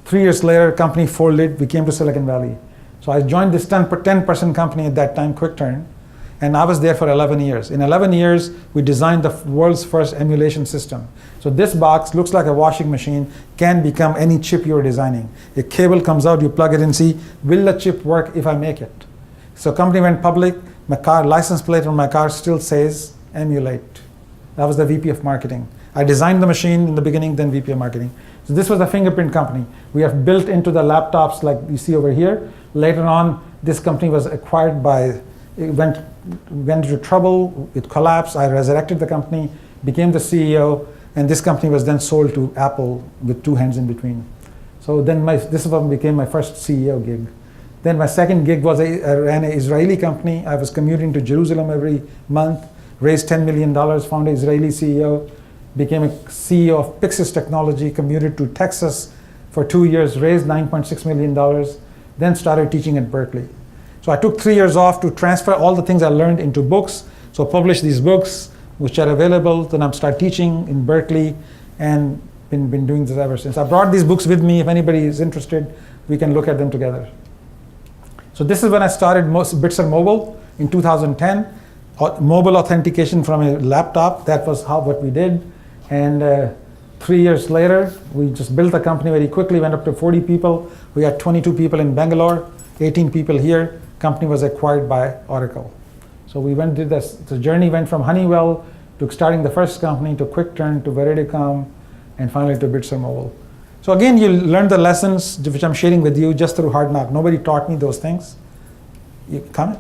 3 years later, company folded, we came to Silicon Valley. So I joined this 10-person company at that time, QuickTurn, and I was there for 11 years. In 11 years, we designed the world's first emulation system. So this box looks like a washing machine, can become any chip you're designing. A cable comes out, you plug it in, see, will the chip work if I make it? So company went public, my car, license plate on my car still says emulate. That was the VP of marketing. I designed the machine in the beginning, then VP of marketing. So this was a fingerprint company. We have built into the laptops like you see over here. Later on, this company was acquired by, it went into trouble, it collapsed, I resurrected the company, became the CEO, and this company was then sold to Apple with 2 hands in between. So then this one became my first CEO gig. Then my second gig was I ran an Israeli company. I was commuting to Jerusalem every month, raised $10 million, found an Israeli CEO, became a CEO of Pixis Technology, commuted to Texas for 2 years, raised $9.6 million, then started teaching at Berkeley. So I took 3 years off to transfer all the things I learned into books. So published these books, which are available. Then I started teaching in Berkeley and been doing this ever since. I brought these books with me. If anybody is interested, we can look at them together. So this is when I started Bitzer Mobile in 2010. Mobile authentication from a laptop, that was what we did. And 3 years later, we just built the company very quickly, went up to 40 people. We had 22 people in Bangalore, 18 people here. Company was acquired by Oracle. So we did this. The journey went from Honeywell to starting the first company to QuickTurn to Veridicom and finally to Bitzer Mobile. So again, you learn the lessons which I'm sharing with you just through hard knock. Nobody taught me those things. You comment?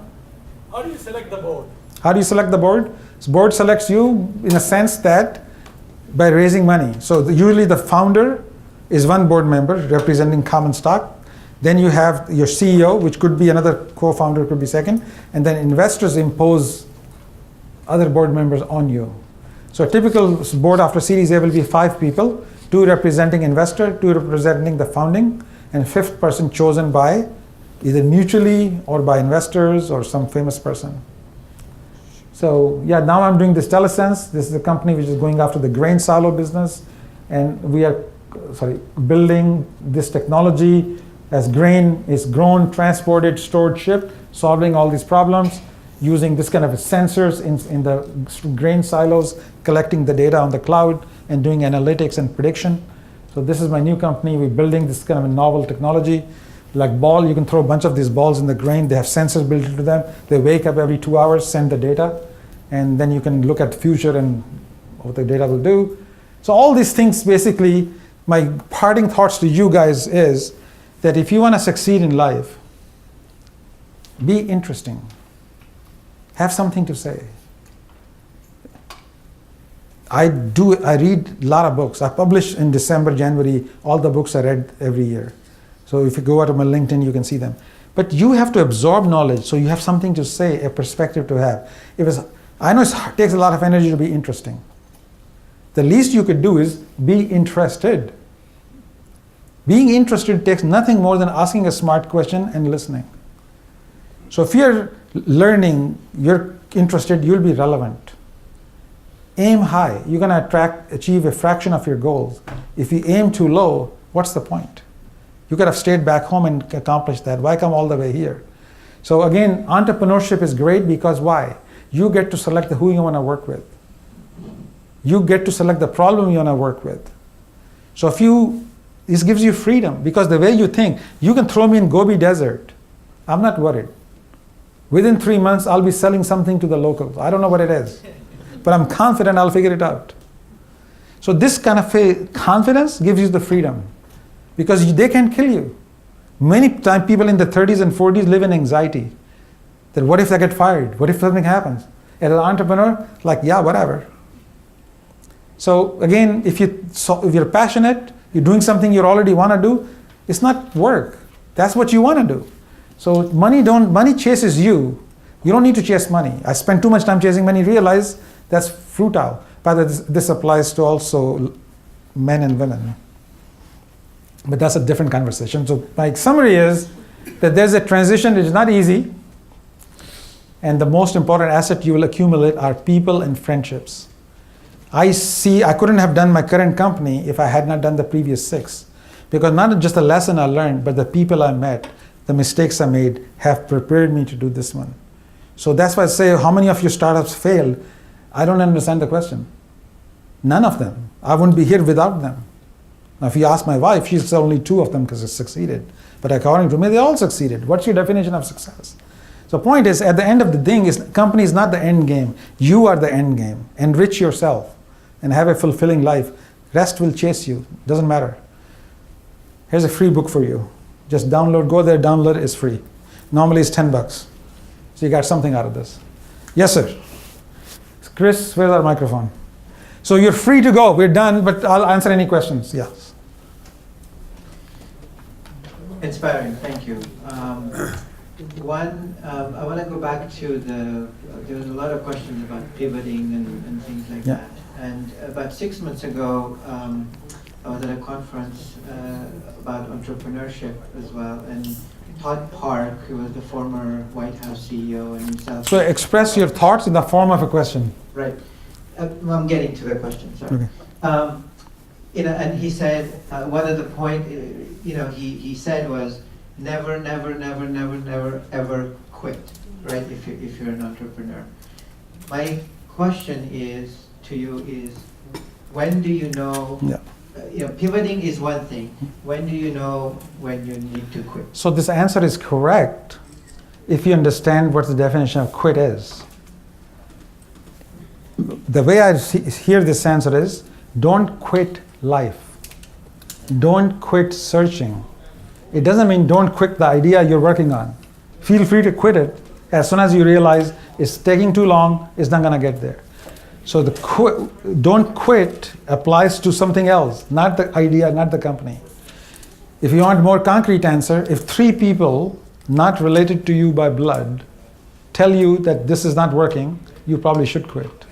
How do you select the board? How do you select the board? So board selects you in a sense that by raising money. So usually the founder is one board member representing common stock. Then you have your CEO, which could be another co-founder, could be second. And then investors impose other board members on you. So a typical board after Series A will be 5 people, 2 representing investor, 2 representing the founding, and 5th person chosen by either mutually or by investors or some famous person. So yeah, now I'm doing this Telesense. This is a company which is going after the grain silo business. And we are building this technology as grain is grown, transported, stored, shipped, solving all these problems using this kind of sensors in the grain silos, collecting the data on the cloud and doing analytics and prediction. So this is my new company. We're building this kind of a novel technology. Like ball, you can throw a bunch of these balls in the grain. They have sensors built into them. They wake up every 2 hours, send the data, and then you can look at the future and what the data will do. So all these things, basically, my parting thoughts to you guys is that if you want to succeed in life, be interesting. Have something to say. I read a lot of books. I publish in December, January, all the books I read every year. So if you go out of my LinkedIn, you can see them. But you have to absorb knowledge, so you have something to say, a perspective to have. I know it takes a lot of energy to be interesting. The least you could do is be interested. Being interested takes nothing more than asking a smart question and listening. So if you're learning, you're interested, you'll be relevant. Aim high. You're going to achieve a fraction of your goals. If you aim too low, what's the point? You could have stayed back home and accomplished that. Why come all the way here? So again, entrepreneurship is great because why? You get to select who you want to work with. You get to select the problem you want to work with. So this gives you freedom because the way you think, you can throw me in Gobi Desert. I'm not worried. Within 3 months, I'll be selling something to the locals. I don't know what it is, but I'm confident I'll figure it out. So this kind of confidence gives you the freedom because they can kill you. Many times people in the 30s and 40s live in anxiety. That what if I get fired? What if something happens? As an entrepreneur, like, yeah, whatever. So again, if you're passionate, you're doing something you already want to do, it's not work. That's what you want to do. So money chases you. You don't need to chase money. I spend too much time chasing money, realize that's futile. But this applies to also men and women. But that's a different conversation. So my summary is that there's a transition. It's not easy. And the most important asset you will accumulate are people and friendships. I couldn't have done my current company if I had not done the previous 6. Because not just the lesson I learned, but the people I met, the mistakes I made have prepared me to do this one. So that's why I say, how many of your startups failed? I don't understand the question. None of them. I wouldn't be here without them. Now, if you ask my wife, she said only 2 of them because it succeeded. But according to me, they all succeeded. What's your definition of success? So the point is, at the end of the thing, company is not the end game. You are the end game. Enrich yourself and have a fulfilling life. Rest will chase you. Doesn't matter. Here's a free book for you. Just download. Go there. Download. It's free. Normally it's $10. So you got something out of this. Yes, sir. Chris, where's our microphone? So you're free to go. We're done, but I'll answer any questions. Yes. Inspiring. Thank you. I want to go back to there was a lot of questions about pivoting and things like that. And about 6 months ago, I was at a conference about entrepreneurship as well, and Todd Park, who was the former White House CEO, and himself. So express your thoughts in the form of a question. Right. I'm getting to the question. Sorry. Okay. And he said one of the point, he said was never, ever quit, right? If you're an entrepreneur. My question to you is, when do you know? Pivoting is one thing. When do you know when you need to quit? So this answer is correct if you understand what the definition of quit is. The way I hear this answer is, don't quit life. Don't quit searching. It doesn't mean don't quit the idea you're working on. Feel free to quit it as soon as you realize it's taking too long, it's not going to get there. So don't quit applies to something else, not the idea, not the company. If you want a more concrete answer, if 3 people not related to you by blood tell you that this is not working, you probably should quit.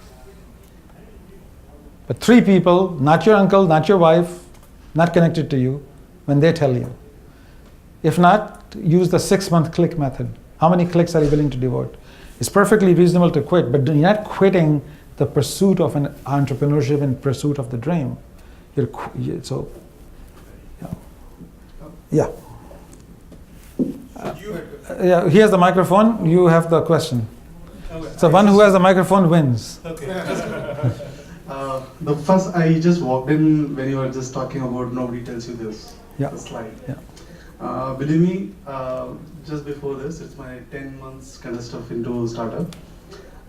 But 3 people, not your uncle, not your wife, not connected to you, when they tell you. If not, use the 6-month click method. How many clicks are you willing to devote? It's perfectly reasonable to quit, but you're not quitting the pursuit of an entrepreneurship and pursuit of the dream. Yeah. Here's the microphone. You have the question. So one who has the microphone wins. The first, I just walked in when you were just talking about nobody tells you this. The slide. Believe me, just before this, it's my 10 months kind of stuff into startup.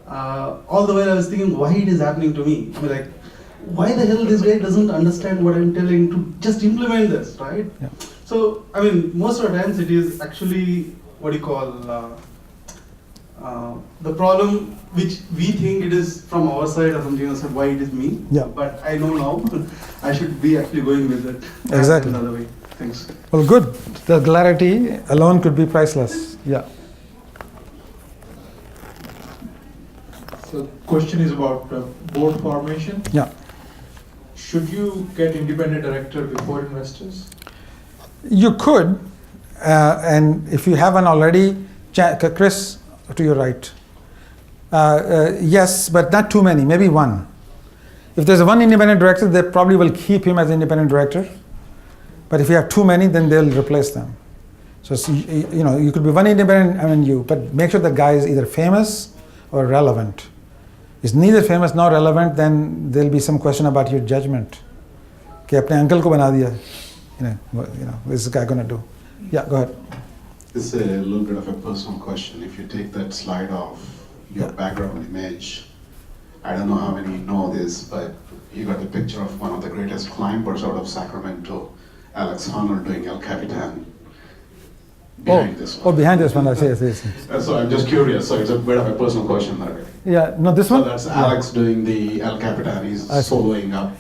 All the way I was thinking why it is happening to me. I mean, like, why the hell this guy doesn't understand what I'm telling to just implement this, right? So, I mean, most of the times it is actually what you call the problem which we think it is from our side or something else, why it is me. But I know now I should be actually going with it. Exactly. Another way. Thanks. Well, good. The clarity alone could be priceless. Yeah. So question is about board formation. Yeah. Should you get independent director before investors? You could, and if you haven't already, Chris, to your right. Yes, but not too many, maybe one. If there's one independent director, they probably will keep him as independent director. But if you have too many, then they'll replace them. So you could be one independent, but make sure the guy is either famous or relevant. Is neither famous nor relevant, then there'll be some question about your judgment. कि अपने uncle को बना दिया, what is this guy gonna do? Yeah, go ahead. This is a little bit of a personal question. If you take that slide off, your background image, I don't know how many know this, but you got the picture of one of the greatest climbers out of Sacramento, Alex Honnold doing El Capitan. Behind this one. Oh, behind this one, I see. So I'm just curious. So it's a bit of a personal question. Yeah, no, this one? So that's Alex doing the El Capitan. He's soloing up.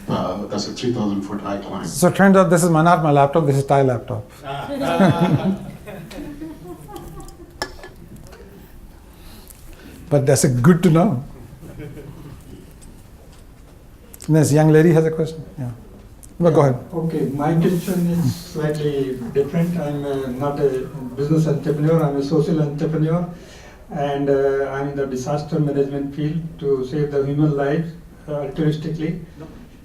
That's a 3,000-foot high climb. So it turns out this is not my laptop, this is TiE laptop. But that's good to know. And this young lady has a question. Yeah. Well, go ahead. Okay, my question is slightly different. I'm not a business entrepreneur, I'm a social entrepreneur, and I'm in the disaster management field to save the human lives altruistically.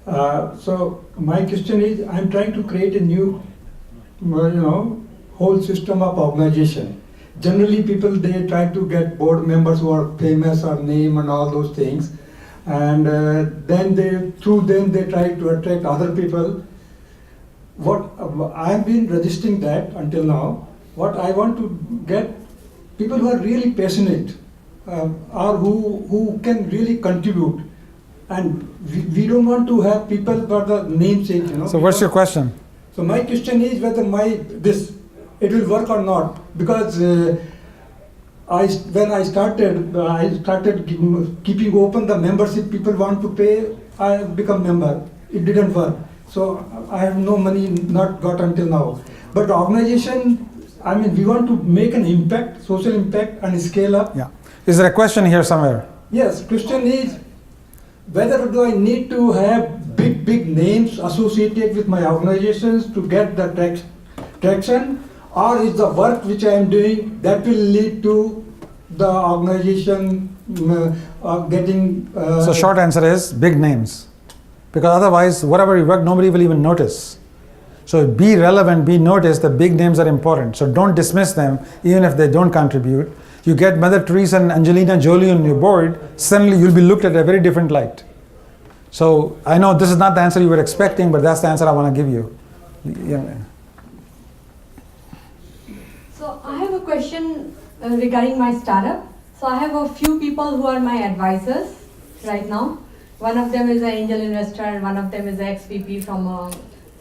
So my question is, I'm trying to create a new, whole system of organization. Generally, people, they try to get board members who are famous or name and all those things. And then through them they try to attract other people. What I've been resisting that until now. What I want to get people who are really passionate, or who can really contribute. And we don't want to have people for the namesake, So what's your question? So my question is whether it will work or not, because when I started keeping open the membership people want to pay, I become member. It didn't work. So I have no money, not got until now. But the organization, we want to make an impact, social impact, and scale up. Yeah. Is there a question here somewhere? Yes, question is whether do I need to have big names associated with my organizations to get the traction, or is the work which I am doing that will lead to the organization getting... So short answer is big names. Because otherwise, whatever you work, nobody will even notice. So be relevant, be noticed, the big names are important. So don't dismiss them, even if they don't contribute. You get Mother Teresa and Angelina Jolie on your board, suddenly you'll be looked at a very different light. So I know this is not the answer you were expecting, but that's the answer I want to give you. Yeah. So I have a question regarding my startup. So I have a few people who are my advisors right now. One of them is an angel investor, and one of them is an ex-VP from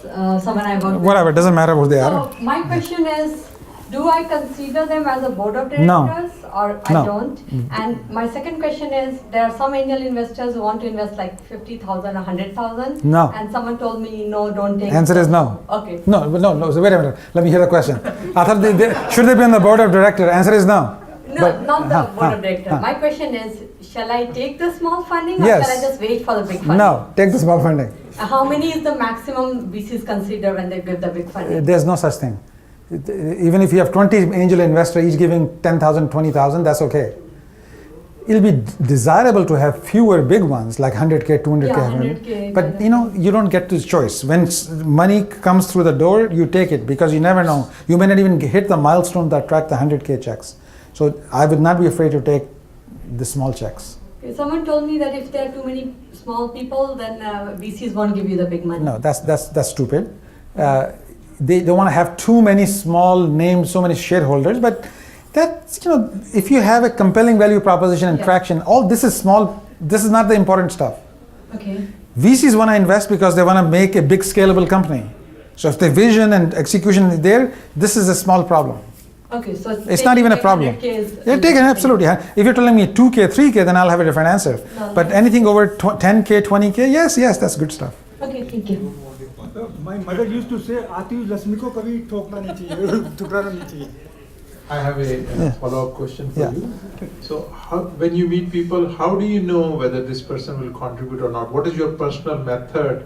someone I work with. Whatever, doesn't matter who they are. So my question is, do I consider them as a board of directors or I don't? And my second question is, there are some angel investors who want to invest like 50,000 or 100,000. No. And someone told me, no, don't take Answer is no. Okay. No. So wait a minute. Let me hear the question. I thought should they be on the board of directors? Answer is no. No, not the board of directors. My question is, shall I take the small funding or shall I just wait for the big funding? No, take the small funding. How many is the maximum VCs consider when they give the big funding? There's no such thing. Even if you have 20 angel investors, each giving 10,000, 20,000, that's okay. It'll be desirable to have fewer big ones, like 100K, 200K. Yeah, 100K. But you don't get to choice. When money comes through the door, you take it because you never know. You may not even hit the milestone that track the 100K checks. So I would not be afraid to take the small checks. Okay, someone told me that if there are too many small people, then VCs won't give you the big money. No, that's stupid. They don't want to have too many small names, so many shareholders, but that's, if you have a compelling value proposition and traction, all this is small, this is not the important stuff. Okay. VCs want to invest because they want to make a big scalable company. So if the vision and execution is there, this is a small problem. Okay, so it's not even a problem. Yeah, take it, absolutely. If you're telling me 2K, 3K, then I'll have a different answer. No, but anything over 10K, 20K, yes, that's good stuff. Okay, thank you. My mother used to say, "आती हुई लक्ष्मी को कभी ठोकना नहीं चाहिए, ठुकराना नहीं चाहिए." I have a follow-up question for you. So, when you meet people, how do you know whether this person will contribute or not? What is your personal method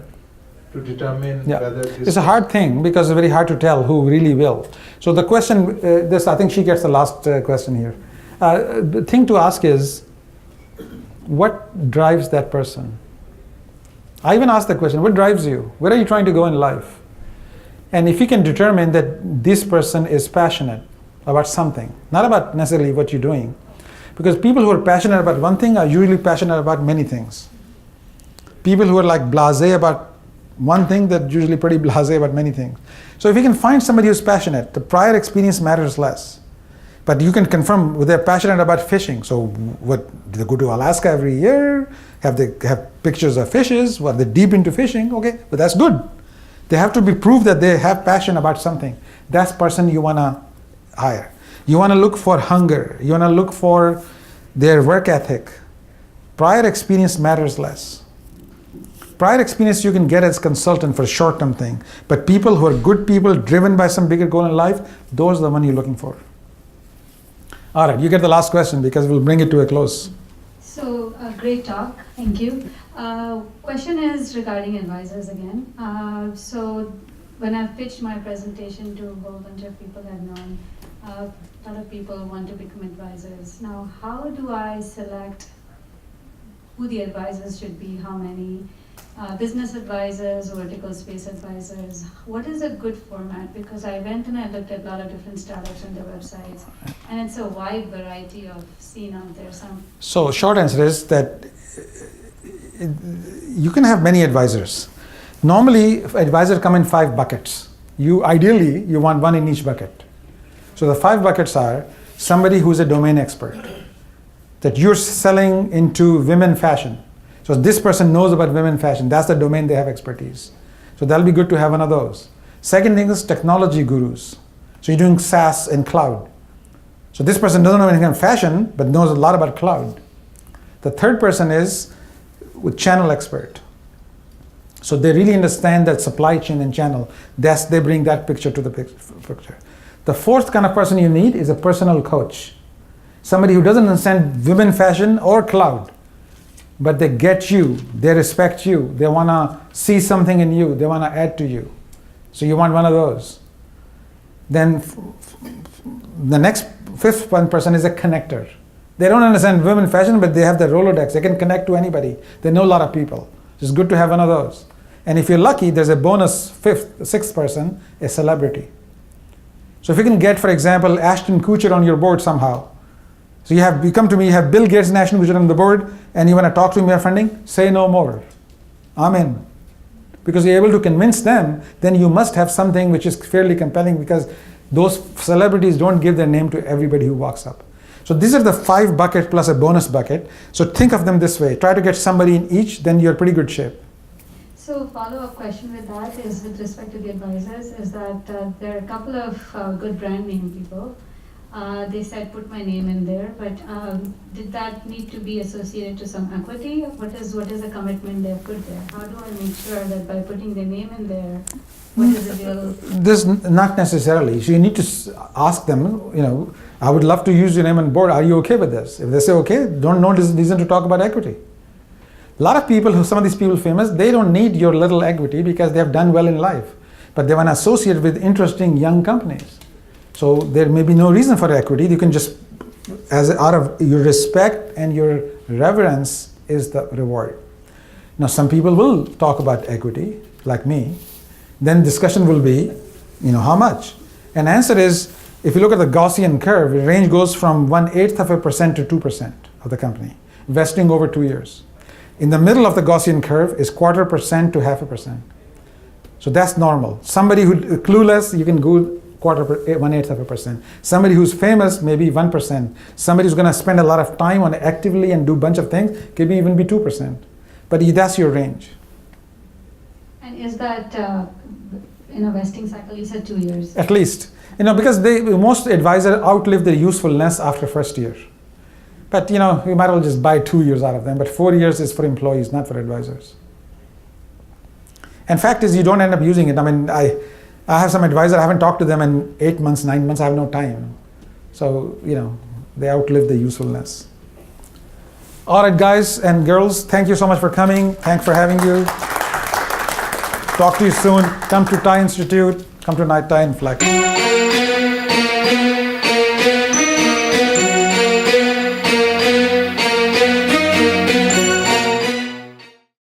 to determine whether this? It's a hard thing because it's very hard to tell who really will. So the question, I think she gets the last question here. The thing to ask is, what drives that person? I even ask the question, what drives you? Where are you trying to go in life? And if you can determine that this person is passionate about something, not about necessarily what you're doing, because people who are passionate about one thing are usually passionate about many things. People who are like blasé about one thing, they're usually pretty blasé about many things. So if you can find somebody who's passionate, the prior experience matters less. But you can confirm they're passionate about fishing. So what, do they go to Alaska every year? Have they have pictures of fishes? Well, they're deep into fishing, okay, but that's good. They have to be proved that they have passion about something. That's person you wanna hire. You wanna look for hunger. You wanna look for their work ethic. Prior experience matters less. Prior experience you can get as consultant for a short-term thing. But people who are good people, driven by some bigger goal in life, those are the one you're looking for. All right, you get the last question because we'll bring it to a close. So, great talk, thank you. Question is regarding advisors again. So, when I've pitched my presentation to a whole bunch of people I've known, a lot of people want to become advisors. Now, how do I select who the advisors should be, how many? Business advisors, vertical space advisors, what is a good format? Because I went and I looked at a lot of different startups and their websites, and it's a wide variety of scene out there. So short answer is that you can have many advisors. Normally, advisors come in 5 buckets. Ideally, you want one in each bucket. So the 5 buckets are somebody who's a domain expert, that you're selling into women fashion. So this person knows about women fashion. That's the domain they have expertise. So that'll be good to have one of those. Second thing is technology gurus. So you're doing SaaS and cloud. So this person doesn't know anything about fashion, but knows a lot about cloud. The third person is with channel expert. So they really understand that supply chain and channel. They bring that picture to the picture. The fourth kind of person you need is a personal coach. Somebody who doesn't understand women fashion or cloud, but they get you, they respect you, they want to see something in you, they want to add to you. So you want one of those. Then the next 5th person is a connector. They don't understand women fashion, but they have the Rolodex. They can connect to anybody. They know a lot of people. It's good to have one of those. And if you're lucky, there's a bonus 6th person, a celebrity. So if you can get, for example, Ashton Kutcher on your board somehow. So you come to me, you have Bill Gates and Ashton Kutcher on the board, and you want to talk to me about funding, say no more. I'm in. Because you're able to convince them, then you must have something which is fairly compelling, because those celebrities don't give their name to everybody who walks up. So these are the 5 buckets plus a bonus bucket. So think of them this way. Try to get somebody in each, then you're in pretty good shape. So follow-up question with that is with respect to the advisors is that there are a couple of good brand name people. They said put my name in there, but did that need to be associated to some equity? What is the commitment they've put there? How do I make sure that by putting their name in there, what is the real? This not necessarily. So you need to ask them, I would love to use your name on board. Are you okay with this? If they say okay, no reason to talk about equity. A lot of people, some of these people famous, they don't need your little equity because they have done well in life. But they want to associate with interesting young companies. So there may be no reason for equity. You can just, out of your respect and your reverence is the reward. Now some people will talk about equity, like me. Then discussion will be, how much? And answer is, if you look at the Gaussian curve, the range goes from 1/8% to 2% of the company, vesting over 2 years. In the middle of the Gaussian curve is 1/4% to 0.5%. So that's normal. Somebody who's clueless, you can go 1/8%. Somebody who's famous, maybe 1%. Somebody who's going to spend a lot of time on it actively and do a bunch of things, could even be 2%. But that's your range. And is that in a vesting cycle? You said 2 years. At least, because most advisors outlive their usefulness after first year. But you might as well just buy 2 years out of them. But 4 years is for employees, not for advisors. And fact is, you don't end up using it. I mean, I have some advisor, I haven't talked to them in 8 months, 9 months, I have no time. So, they outlive the usefulness. All right, guys and girls, thank you so much for coming. Thanks for having you. Talk to you soon. Come to TiE Institute. Come to TiE and Flex.